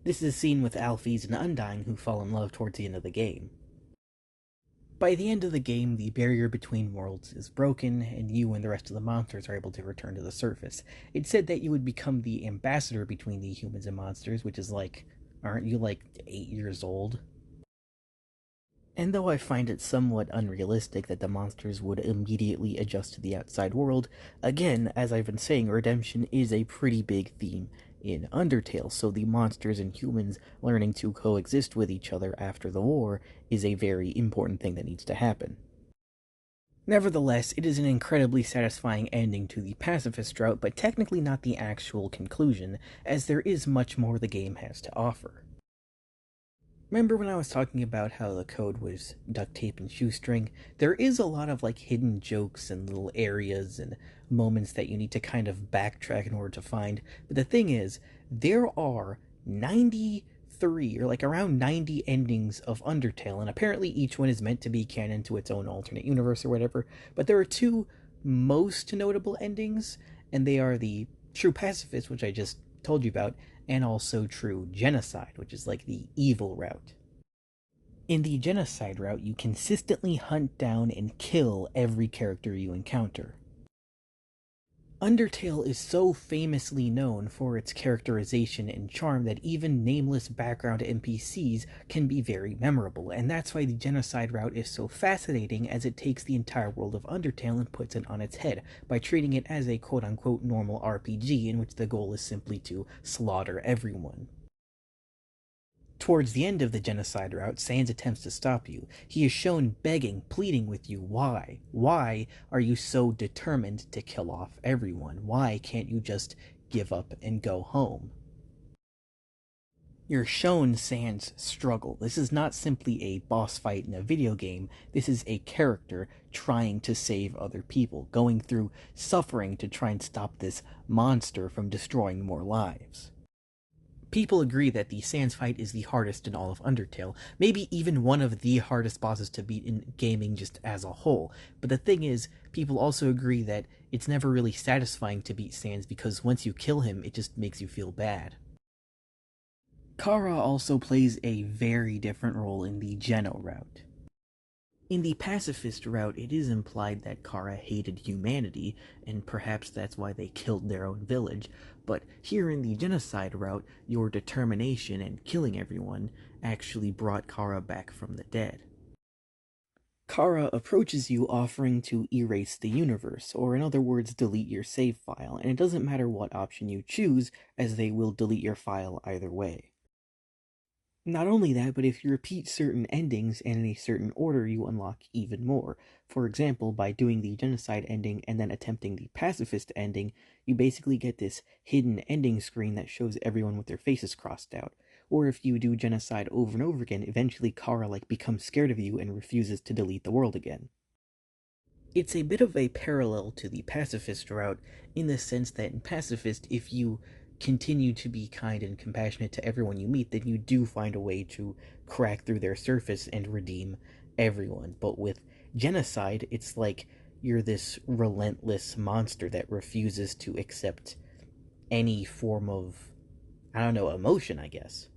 This is seen with Alphys and Undying, who fall in love towards the end of the game. By the end of the game, the barrier between worlds is broken, and you and the rest of the monsters are able to return to the surface. It said that you would become the ambassador between the humans and monsters, which is like, aren't you like 8 years old? And though I find it somewhat unrealistic that the monsters would immediately adjust to the outside world, again, as I've been saying, redemption is a pretty big theme in Undertale, so the monsters and humans learning to coexist with each other after the war is a very important thing that needs to happen. Nevertheless, it is an incredibly satisfying ending to the pacifist route, but technically not the actual conclusion, as there is much more the game has to offer. Remember when I was talking about how the code was duct tape and shoestring? There is a lot of like hidden jokes and little areas and moments that you need to kind of backtrack in order to find. But the thing is, there are 93 or like around 90 endings of Undertale, and apparently each one is meant to be canon to its own alternate universe or whatever. But there are two most notable endings, and they are the True Pacifist, which I just told you about, and also True Genocide, which is like the evil route. In the Genocide route, you consistently hunt down and kill every character you encounter. Undertale is so famously known for its characterization and charm that even nameless background NPCs can be very memorable, and that's why the Genocide route is so fascinating, as it takes the entire world of Undertale and puts it on its head by treating it as a quote-unquote normal RPG in which the goal is simply to slaughter everyone. Towards the end of the Genocide route, Sans attempts to stop you. He is shown begging, pleading with you. Why? Why are you so determined to kill off everyone? Why can't you just give up and go home? You're shown Sans struggle. This is not simply a boss fight in a video game. This is a character trying to save other people, going through suffering to try and stop this monster from destroying more lives. People agree that the Sans fight is the hardest in all of Undertale, maybe even one of the hardest bosses to beat in gaming just as a whole. But the thing is, people also agree that it's never really satisfying to beat Sans because once you kill him, it just makes you feel bad. Kara also plays a very different role in the Geno route. In the pacifist route, it is implied that Kara hated humanity, and perhaps that's why they killed their own village. But here in the genocide route, your determination and killing everyone actually brought Kara back from the dead. Kara approaches you offering to erase the universe, or in other words, delete your save file, and it doesn't matter what option you choose, as they will delete your file either way. Not only that, but if you repeat certain endings and in a certain order, you unlock even more. For example, by doing the genocide ending and then attempting the pacifist ending, you basically get this hidden ending screen that shows everyone with their faces crossed out. Or if you do genocide over and over again, eventually Kara becomes scared of you and refuses to delete the world again. It's a bit of a parallel to the pacifist route in the sense that in pacifist, if you continue to be kind and compassionate to everyone you meet, then you do find a way to crack through their surface and redeem everyone. But with genocide, it's like you're this relentless monster that refuses to accept any form of, I don't know, emotion, I guess.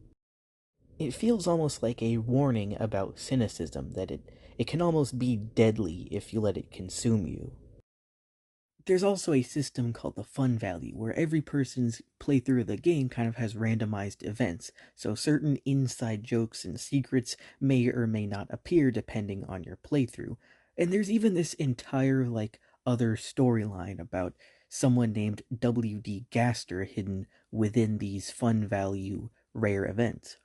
It feels almost like a warning about cynicism, that it can almost be deadly if you let it consume you. There's also a system called the fun value, where every person's playthrough of the game kind of has randomized events, so certain inside jokes and secrets may or may not appear depending on your playthrough. And there's even this entire, other storyline about someone named W.D. Gaster hidden within these fun value rare events.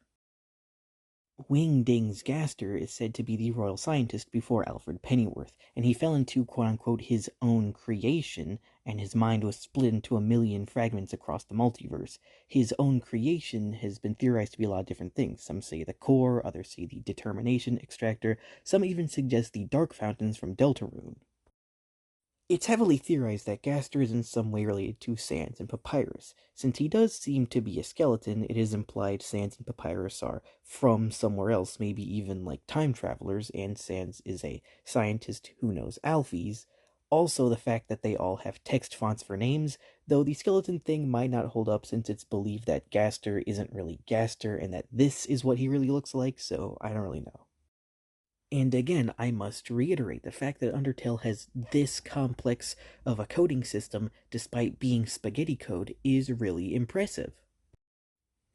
Wingdings Gaster is said to be the royal scientist before Alfred Pennyworth, and he fell into quote unquote his own creation, and his mind was split into a million fragments across the multiverse. His own creation has been theorized to be a lot of different things. Some say the core, others say the determination extractor, some even suggest the dark fountains from Deltarune. It's heavily theorized that Gaster is in some way related to Sans and Papyrus. Since he does seem to be a skeleton, it is implied Sans and Papyrus are from somewhere else, maybe even like time travelers, and Sans is a scientist who knows Alphys. Also, the fact that they all have text fonts for names, though the skeleton thing might not hold up since it's believed that Gaster isn't really Gaster and that this is what he really looks like, so I don't really know. And again, I must reiterate the fact that Undertale has this complex of a coding system, despite being spaghetti code, is really impressive.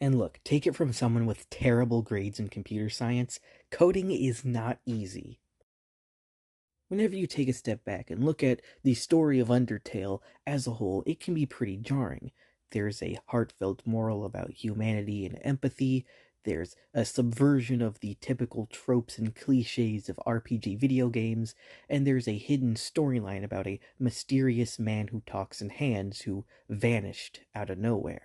And look, take it from someone with terrible grades in computer science, coding is not easy. Whenever you take a step back and look at the story of Undertale as a whole, it can be pretty jarring. There's a heartfelt moral about humanity and empathy. There's a subversion of the typical tropes and cliches of RPG video games, and there's a hidden storyline about a mysterious man who talks in hands who vanished out of nowhere.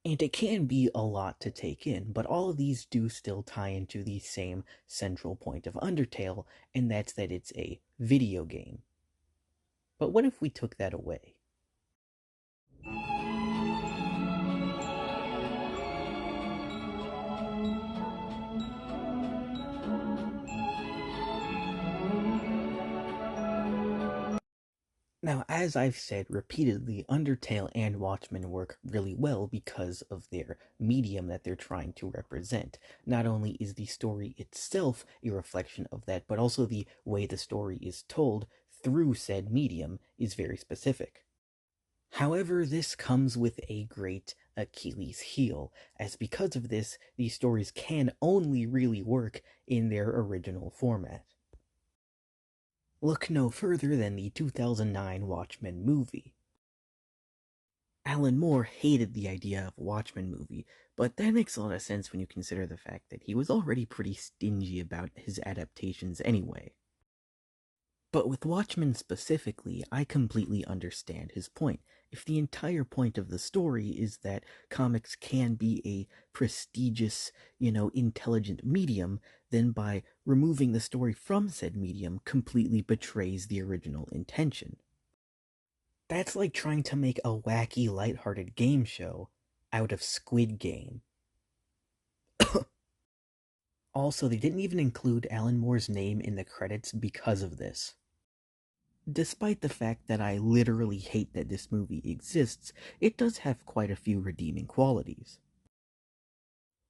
And it can be a lot to take in, but all of these do still tie into the same central point of Undertale, and that's that it's a video game. But what if we took that away? Now, as I've said repeatedly, Undertale and Watchmen work really well because of their medium that they're trying to represent. Not only is the story itself a reflection of that, but also the way the story is told through said medium is very specific. However, this comes with a great Achilles heel, as because of this, these stories can only really work in their original format. Look no further than the 2009 Watchmen movie. Alan Moore hated the idea of a Watchmen movie, but that makes a lot of sense when you consider the fact that he was already pretty stingy about his adaptations anyway. But with Watchmen specifically, I completely understand his point. If the entire point of the story is that comics can be a prestigious, intelligent medium, then by removing the story from said medium completely betrays the original intention. That's like trying to make a wacky, lighthearted game show out of Squid Game. Also, they didn't even include Alan Moore's name in the credits because of this. Despite the fact that I literally hate that this movie exists, it does have quite a few redeeming qualities.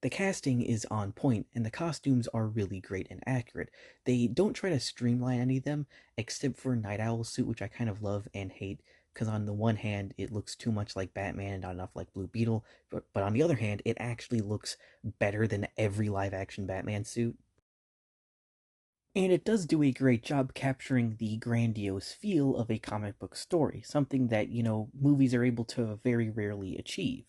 The casting is on point, and the costumes are really great and accurate. They don't try to streamline any of them, except for Night Owl's suit, which I kind of love and hate, because on the one hand, it looks too much like Batman and not enough like Blue Beetle, but on the other hand, it actually looks better than every live action Batman suit. And it does do a great job capturing the grandiose feel of a comic book story, something that, movies are able to very rarely achieve.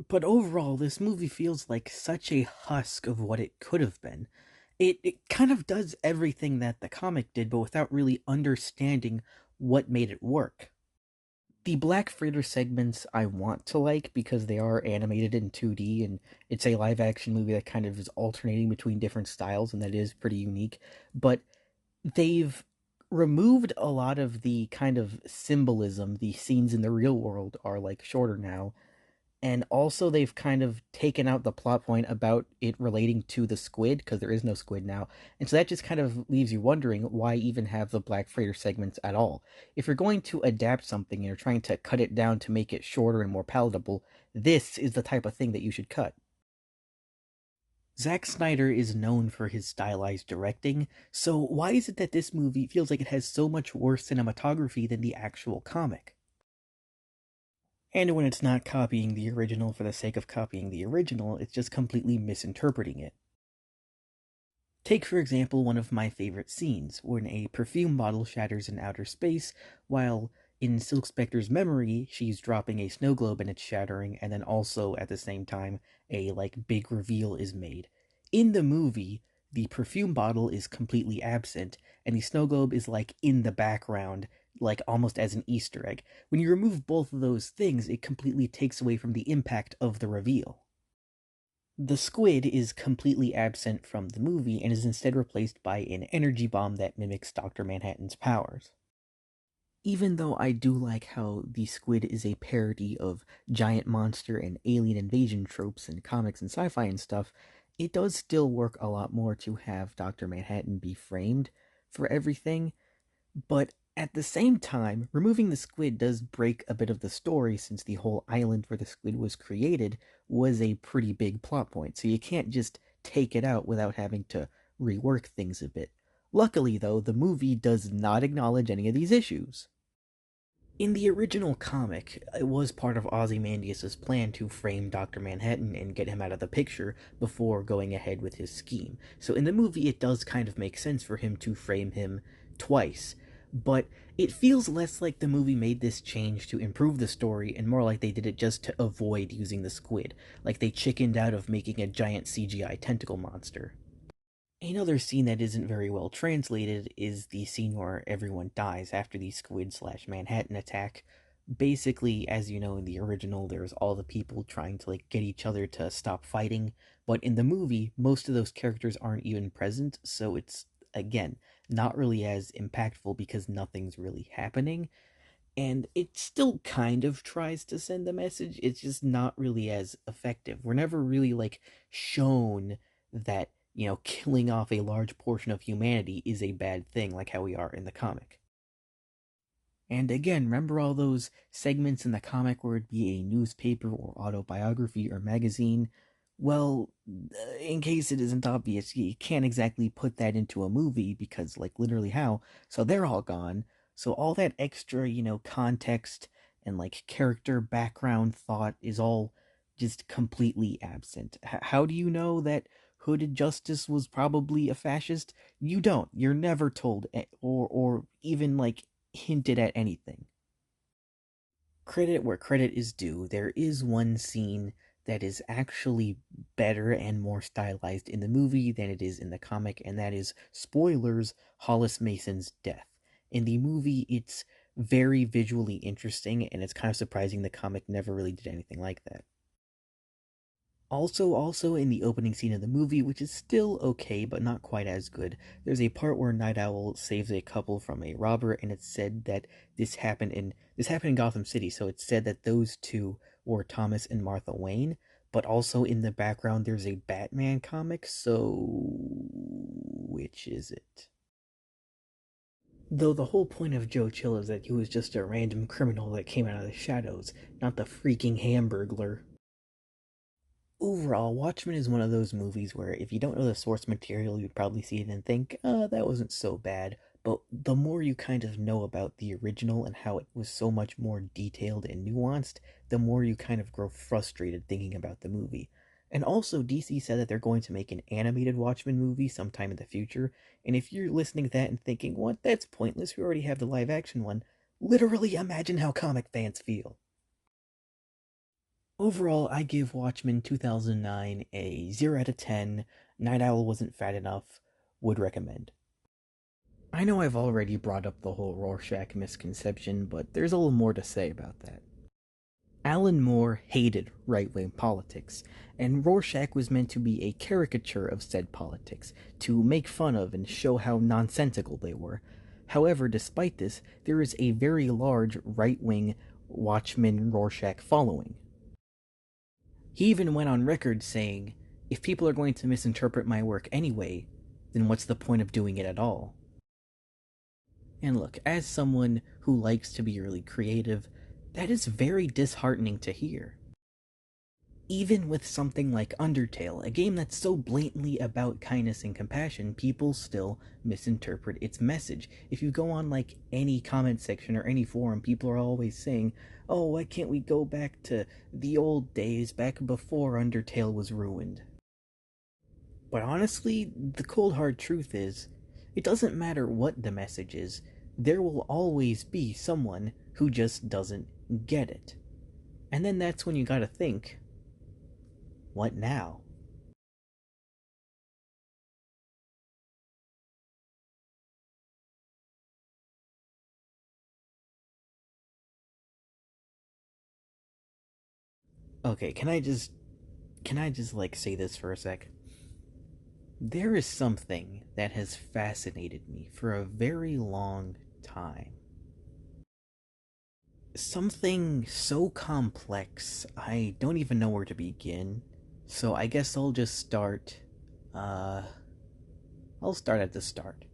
But overall, this movie feels like such a husk of what it could have been. It kind of does everything that the comic did, but without really understanding what made it work. The Black Freighter segments I want to like because they are animated in 2D and it's a live action movie that kind of is alternating between different styles and that is pretty unique. But they've removed a lot of the kind of symbolism. The scenes in the real world are like shorter now, and also they've kind of taken out the plot point about it relating to the squid because there is no squid now, and so that just kind of leaves you wondering why even have the Black Freighter segments at all. If you're going to adapt something and you're trying to cut it down to make it shorter and more palatable, this is the type of thing that you should cut. Zack Snyder is known for his stylized directing, so why is it that this movie feels like it has so much worse cinematography than the actual comic? And when it's not copying the original for the sake of copying the original, it's just completely misinterpreting it. Take, for example, one of my favorite scenes, when a perfume bottle shatters in outer space, while in Silk Spectre's memory, she's dropping a snow globe and it's shattering, and then also at the same time, a big reveal is made. In the movie, the perfume bottle is completely absent, and the snow globe is in the background, almost as an Easter egg. When you remove both of those things, it completely takes away from the impact of the reveal. The squid is completely absent from the movie and is instead replaced by an energy bomb that mimics Dr. Manhattan's powers. Even though I do like how the squid is a parody of giant monster and alien invasion tropes in comics and sci fi and stuff, it does still work a lot more to have Dr. Manhattan be framed for everything. But at the same time, removing the squid does break a bit of the story since the whole island where the squid was created was a pretty big plot point. So you can't just take it out without having to rework things a bit. Luckily, though, the movie does not acknowledge any of these issues. In the original comic, it was part of Ozymandias' plan to frame Dr. Manhattan and get him out of the picture before going ahead with his scheme. So in the movie, it does kind of make sense for him to frame him twice. But it feels less like the movie made this change to improve the story and more like they did it just to avoid using the squid. Like they chickened out of making a giant CGI tentacle monster. Another scene that isn't very well translated is the scene where everyone dies after the Squid/Manhattan attack. Basically, as you know, in the original, there's all the people trying to get each other to stop fighting, but in the movie, most of those characters aren't even present, so it's again not really as impactful because nothing's really happening, and it still kind of tries to send a message. It's just not really as effective. We're never really shown that, killing off a large portion of humanity is a bad thing like how we are in the comic. And again, remember all those segments in the comic where it'd be a newspaper or autobiography or magazine? Well, in case it isn't obvious, you can't exactly put that into a movie because, literally how? So they're all gone. So all that extra, context and character background thought is all just completely absent. How do you know that Hooded Justice was probably a fascist? You don't. You're never told, or even hinted at anything. Credit where credit is due, there is one scene that is actually better and more stylized in the movie than it is in the comic, and that is, spoilers, Hollis Mason's death. In the movie, it's very visually interesting, and it's kind of surprising the comic never really did anything like that. Also in the opening scene of the movie, which is still okay but not quite as good, there's a part where Night Owl saves a couple from a robber, and it's said that this happened in Gotham City, so it's said that those two were Thomas and Martha Wayne. But also in the background, there's a Batman comic, so which is it? Though the whole point of Joe Chill is that he was just a random criminal that came out of the shadows, not the freaking Hamburglar. Overall, Watchmen is one of those movies where if you don't know the source material, you'd probably see it and think, oh, that wasn't so bad. But the more you kind of know about the original and how it was so much more detailed and nuanced, the more you kind of grow frustrated thinking about the movie. And also, DC said that they're going to make an animated Watchmen movie sometime in the future. And if you're listening to that and thinking, what, that's pointless, we already have the live action one, literally imagine how comic fans feel. Overall, I give Watchmen 2009 a 0 out of 10. Night Owl wasn't fat enough. Would recommend. I know I've already brought up the whole Rorschach misconception, but there's a little more to say about that. Alan Moore hated right wing politics, and Rorschach was meant to be a caricature of said politics, to make fun of and show how nonsensical they were. However, despite this, there is a very large right wing Watchmen Rorschach following. He even went on record saying, if people are going to misinterpret my work anyway, then what's the point of doing it at all? And look, as someone who likes to be really creative, that is very disheartening to hear. Even with something like Undertale, a game that's so blatantly about kindness and compassion, people still misinterpret its message. If you go on like any comment section or any forum, people are always saying, oh, why can't we go back to the old days, back before Undertale was ruined? But honestly, the cold hard truth is, it doesn't matter what the message is, there will always be someone who just doesn't get it. And then that's when you gotta think, what now? Okay, can I just like say this for a sec? There is something that has fascinated me for a very long time. Something so complex, I don't even know where to begin. So I guess uh I'll start at the start.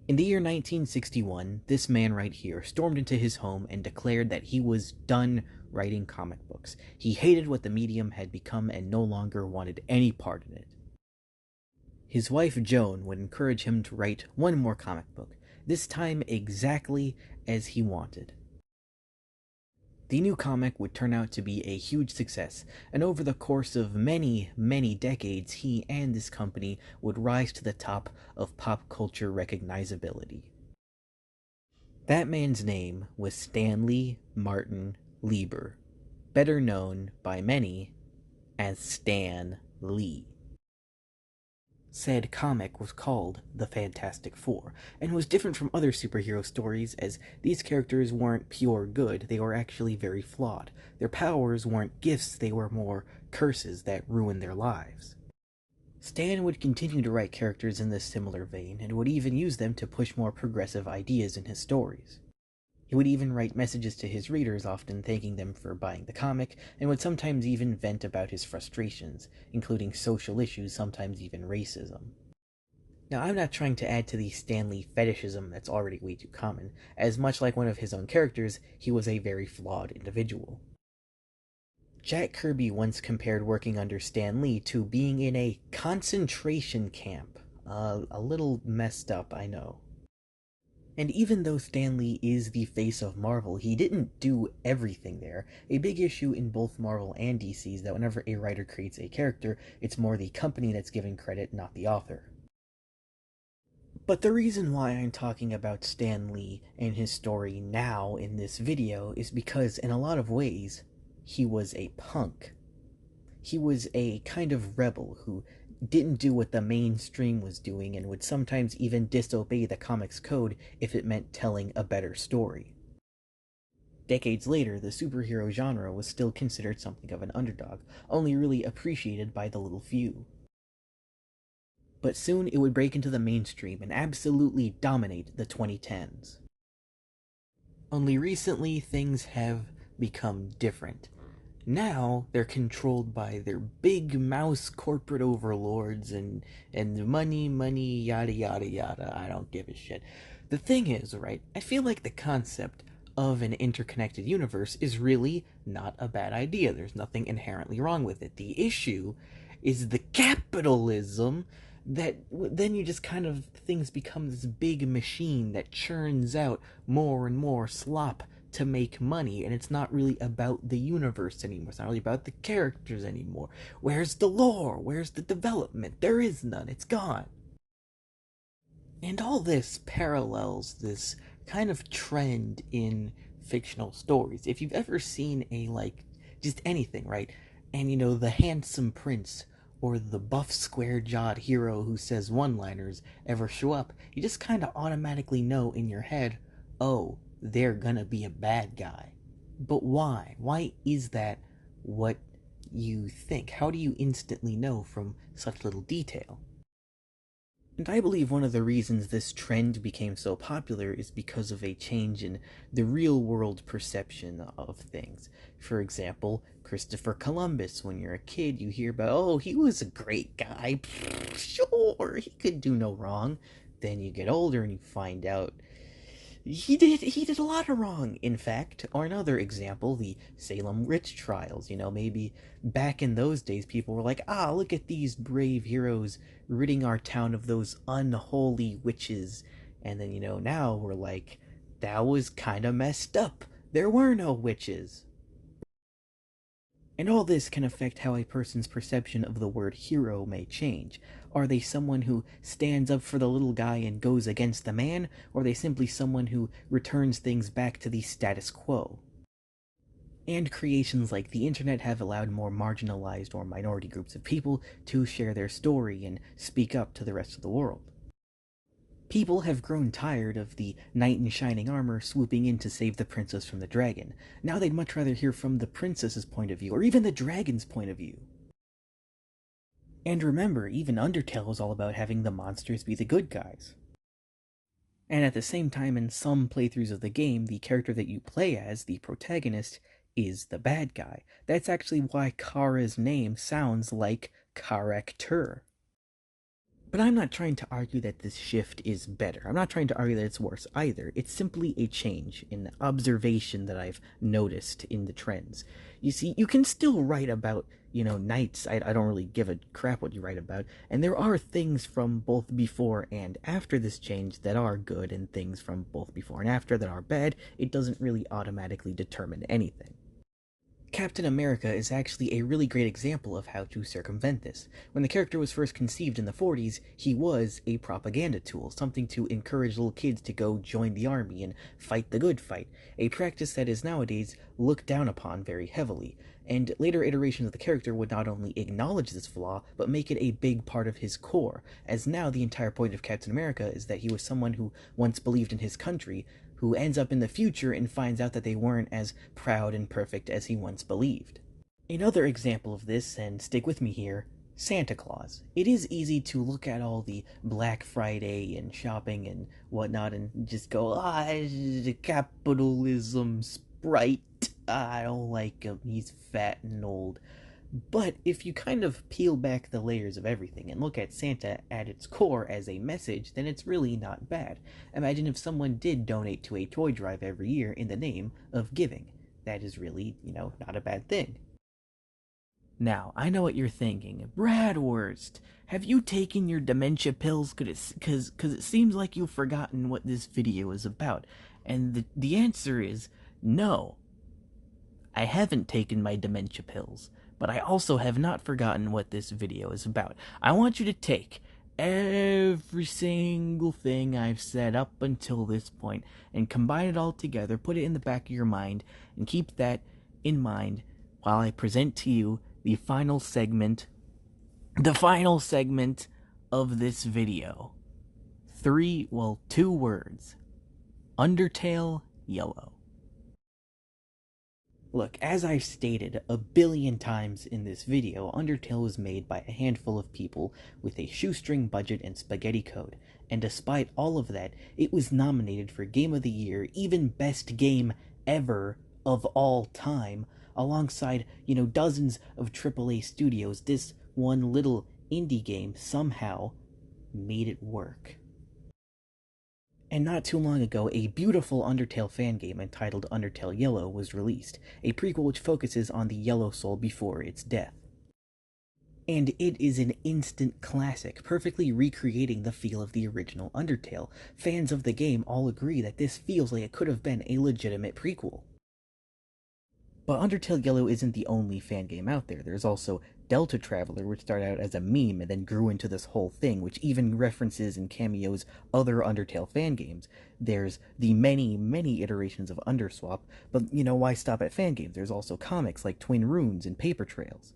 In the year 1961, this man right here stormed into his home and declared that he was done writing comic books. He hated what the medium had become and no longer wanted any part in it. His wife Joan would encourage him to write one more comic book, this time exactly as he wanted. The new comic would turn out to be a huge success, and over the course of many, many decades, he and his company would rise to the top of pop culture recognizability. That man's name was Stanley Martin Lieber, better known by many as Stan Lee. Said comic was called The Fantastic Four, and was different from other superhero stories as these characters weren't pure good, they were actually very flawed. Their powers weren't gifts, they were more curses that ruined their lives. Stan would continue to write characters in this similar vein, and would even use them to push more progressive ideas in his stories. He would even write messages to his readers, often thanking them for buying the comic, and would sometimes even vent about his frustrations, including social issues, sometimes even racism. Now, I'm not trying to add to the Stanley fetishism that's already way too common, as much like one of his own characters, he was a very flawed individual. Jack Kirby once compared working under Stan Lee to being in a concentration camp. A little messed up, I know. And even though Stan Lee is the face of Marvel, he didn't do everything there. A big issue in both Marvel and DC is that whenever a writer creates a character, it's more the company that's given credit, not the author. But the reason why I'm talking about Stan Lee and his story now in this video is because, in a lot of ways, he was a punk. He was a kind of rebel who didn't do what the mainstream was doing and would sometimes even disobey the comics code if it meant telling a better story. Decades later, the superhero genre was still considered something of an underdog, only really appreciated by the little few. But soon it would break into the mainstream and absolutely dominate the 2010s. Only recently things have become different. Now they're controlled by their big mouse corporate overlords and money, yada yada yada. I don't give a shit. The thing is, right, I feel like the concept of an interconnected universe is really not a bad idea. There's nothing inherently wrong with it. The issue is the capitalism that then you just kind of, things become this big machine that churns out more and more slop to make money, and it's not really about the universe anymore. It's not really about the characters anymore. Where's the lore? Where's the development? There is none. It's gone. And all this parallels this kind of trend in fictional stories. If you've ever seen a, like, just anything, right? And the handsome prince or the buff square jawed hero who says one liners ever show up, you just kind of automatically know in your head, oh, they're gonna be a bad guy. But why? Why is that what you think? How do you instantly know from such little detail? And I believe one of the reasons this trend became so popular is because of a change in the real world perception of things. For example, Christopher Columbus. When you're a kid, you hear about, oh, he was a great guy. Sure, he could do no wrong. Then you get older and you find out he did a lot of wrong, in fact. Or another example, the Salem witch trials. Maybe back in those days people were like, ah, look at these brave heroes ridding our town of those unholy witches. And then now we're like, that was kind of messed up. There were no witches. And all this can affect how a person's perception of the word hero may change. Are they someone who stands up for the little guy and goes against the man, or are they simply someone who returns things back to the status quo? And creations like the internet have allowed more marginalized or minority groups of people to share their story and speak up to the rest of the world. People have grown tired of the knight in shining armor swooping in to save the princess from the dragon. Now they'd much rather hear from the princess's point of view, or even the dragon's point of view. And remember, even Undertale was all about having the monsters be the good guys. And at the same time, in some playthroughs of the game, the character that you play as, the protagonist, is the bad guy. That's actually why Kara's name sounds like character. But I'm not trying to argue that this shift is better. I'm not trying to argue that it's worse either. It's simply a change in observation that I've noticed in the trends. You see, you can still write about, knights. I don't really give a crap what you write about. And there are things from both before and after this change that are good, and things from both before and after that are bad. It doesn't really automatically determine anything. Captain America is actually a really great example of how to circumvent this. When the character was first conceived in the 40s, he was a propaganda tool, something to encourage little kids to go join the army and fight the good fight, a practice that is nowadays looked down upon very heavily. And later iterations of the character would not only acknowledge this flaw, but make it a big part of his core, as now the entire point of Captain America is that he was someone who once believed in his country, who ends up in the future and finds out that they weren't as proud and perfect as he once believed. Another example of this, and stick with me here, Santa Claus. It is easy to look at all the Black Friday and shopping and whatnot and just go, capitalism sprite. I don't like him, he's fat and old. But if you kind of peel back the layers of everything and look at Santa at its core as a message, then it's really not bad. Imagine if someone did donate to a toy drive every year in the name of giving. That is really, not a bad thing. Now, I know what you're thinking. Bradwurst, have you taken your dementia pills? Because it seems like you've forgotten what this video is about. And the answer is no. I haven't taken my dementia pills, but I also have not forgotten what this video is about. I want you to take every single thing I've said up until this point and combine it all together, put it in the back of your mind, and keep that in mind while I present to you the final segment of this video. 2 words. Undertale yellow. Look, as I've stated a billion times in this video, Undertale was made by a handful of people with a shoestring budget and spaghetti code, and despite all of that, it was nominated for Game of the Year, even Best Game Ever of all time, alongside, dozens of AAA studios. This one little indie game somehow made it work. And not too long ago, a beautiful Undertale fan game entitled Undertale Yellow was released, a prequel which focuses on the Yellow Soul before its death. And it is an instant classic, perfectly recreating the feel of the original Undertale. Fans of the game all agree that this feels like it could have been a legitimate prequel. But Undertale Yellow isn't the only fan game out there. There's also Delta Traveler, which started out as a meme and then grew into this whole thing, which even references and cameos other Undertale fan games. There's the many, many iterations of Underswap, but why stop at fan games? There's also comics like Twin Runes and Paper Trails.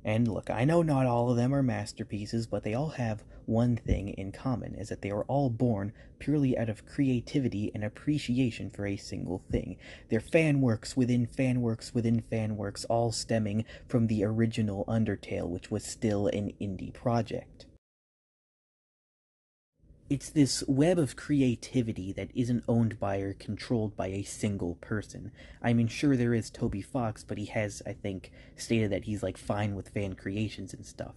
And look, I know not all of them are masterpieces, but they all have one thing in common, is that they were all born purely out of creativity and appreciation for a single thing. They're fan works within fan works within fan works, all stemming from the original Undertale, which was still an indie project. It's this web of creativity that isn't owned by or controlled by a single person. I mean, sure, there is Toby Fox, but he has, I think, stated that he's like fine with fan creations and stuff.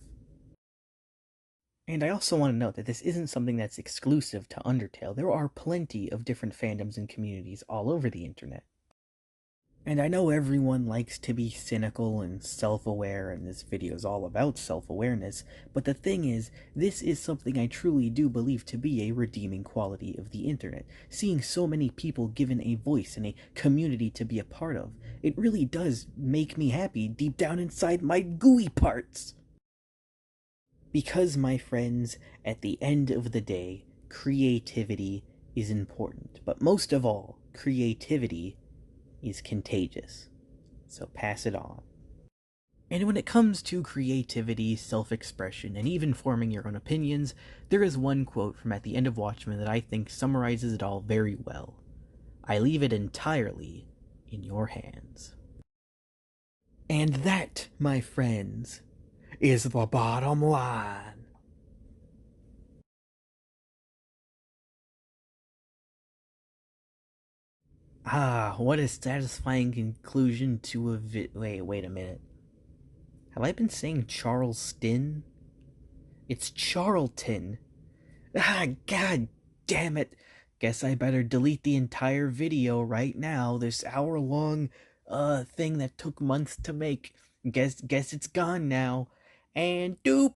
And I also want to note that this isn't something that's exclusive to Undertale. There are plenty of different fandoms and communities all over the internet. And I know everyone likes to be cynical and self-aware, and this video is all about self-awareness, but the thing is, this is something I truly do believe to be a redeeming quality of the internet. Seeing so many people given a voice and a community to be a part of, it really does make me happy deep down inside my gooey parts. Because, my friends, at the end of the day, creativity is important, but most of all, creativity is contagious, so pass it on. And when it comes to creativity, self-expression, and even forming your own opinions, there is one quote from at the end of Watchmen that I think summarizes it all very well. I leave it entirely in your hands. And that, my friends, is the bottom line. Ah, what a satisfying conclusion to a wait a minute. Have I been saying Charleston? It's Charlton. Ah, god damn it. Guess I better delete the entire video right now. This hour-long, thing that took months to make. Guess it's gone now. And doop!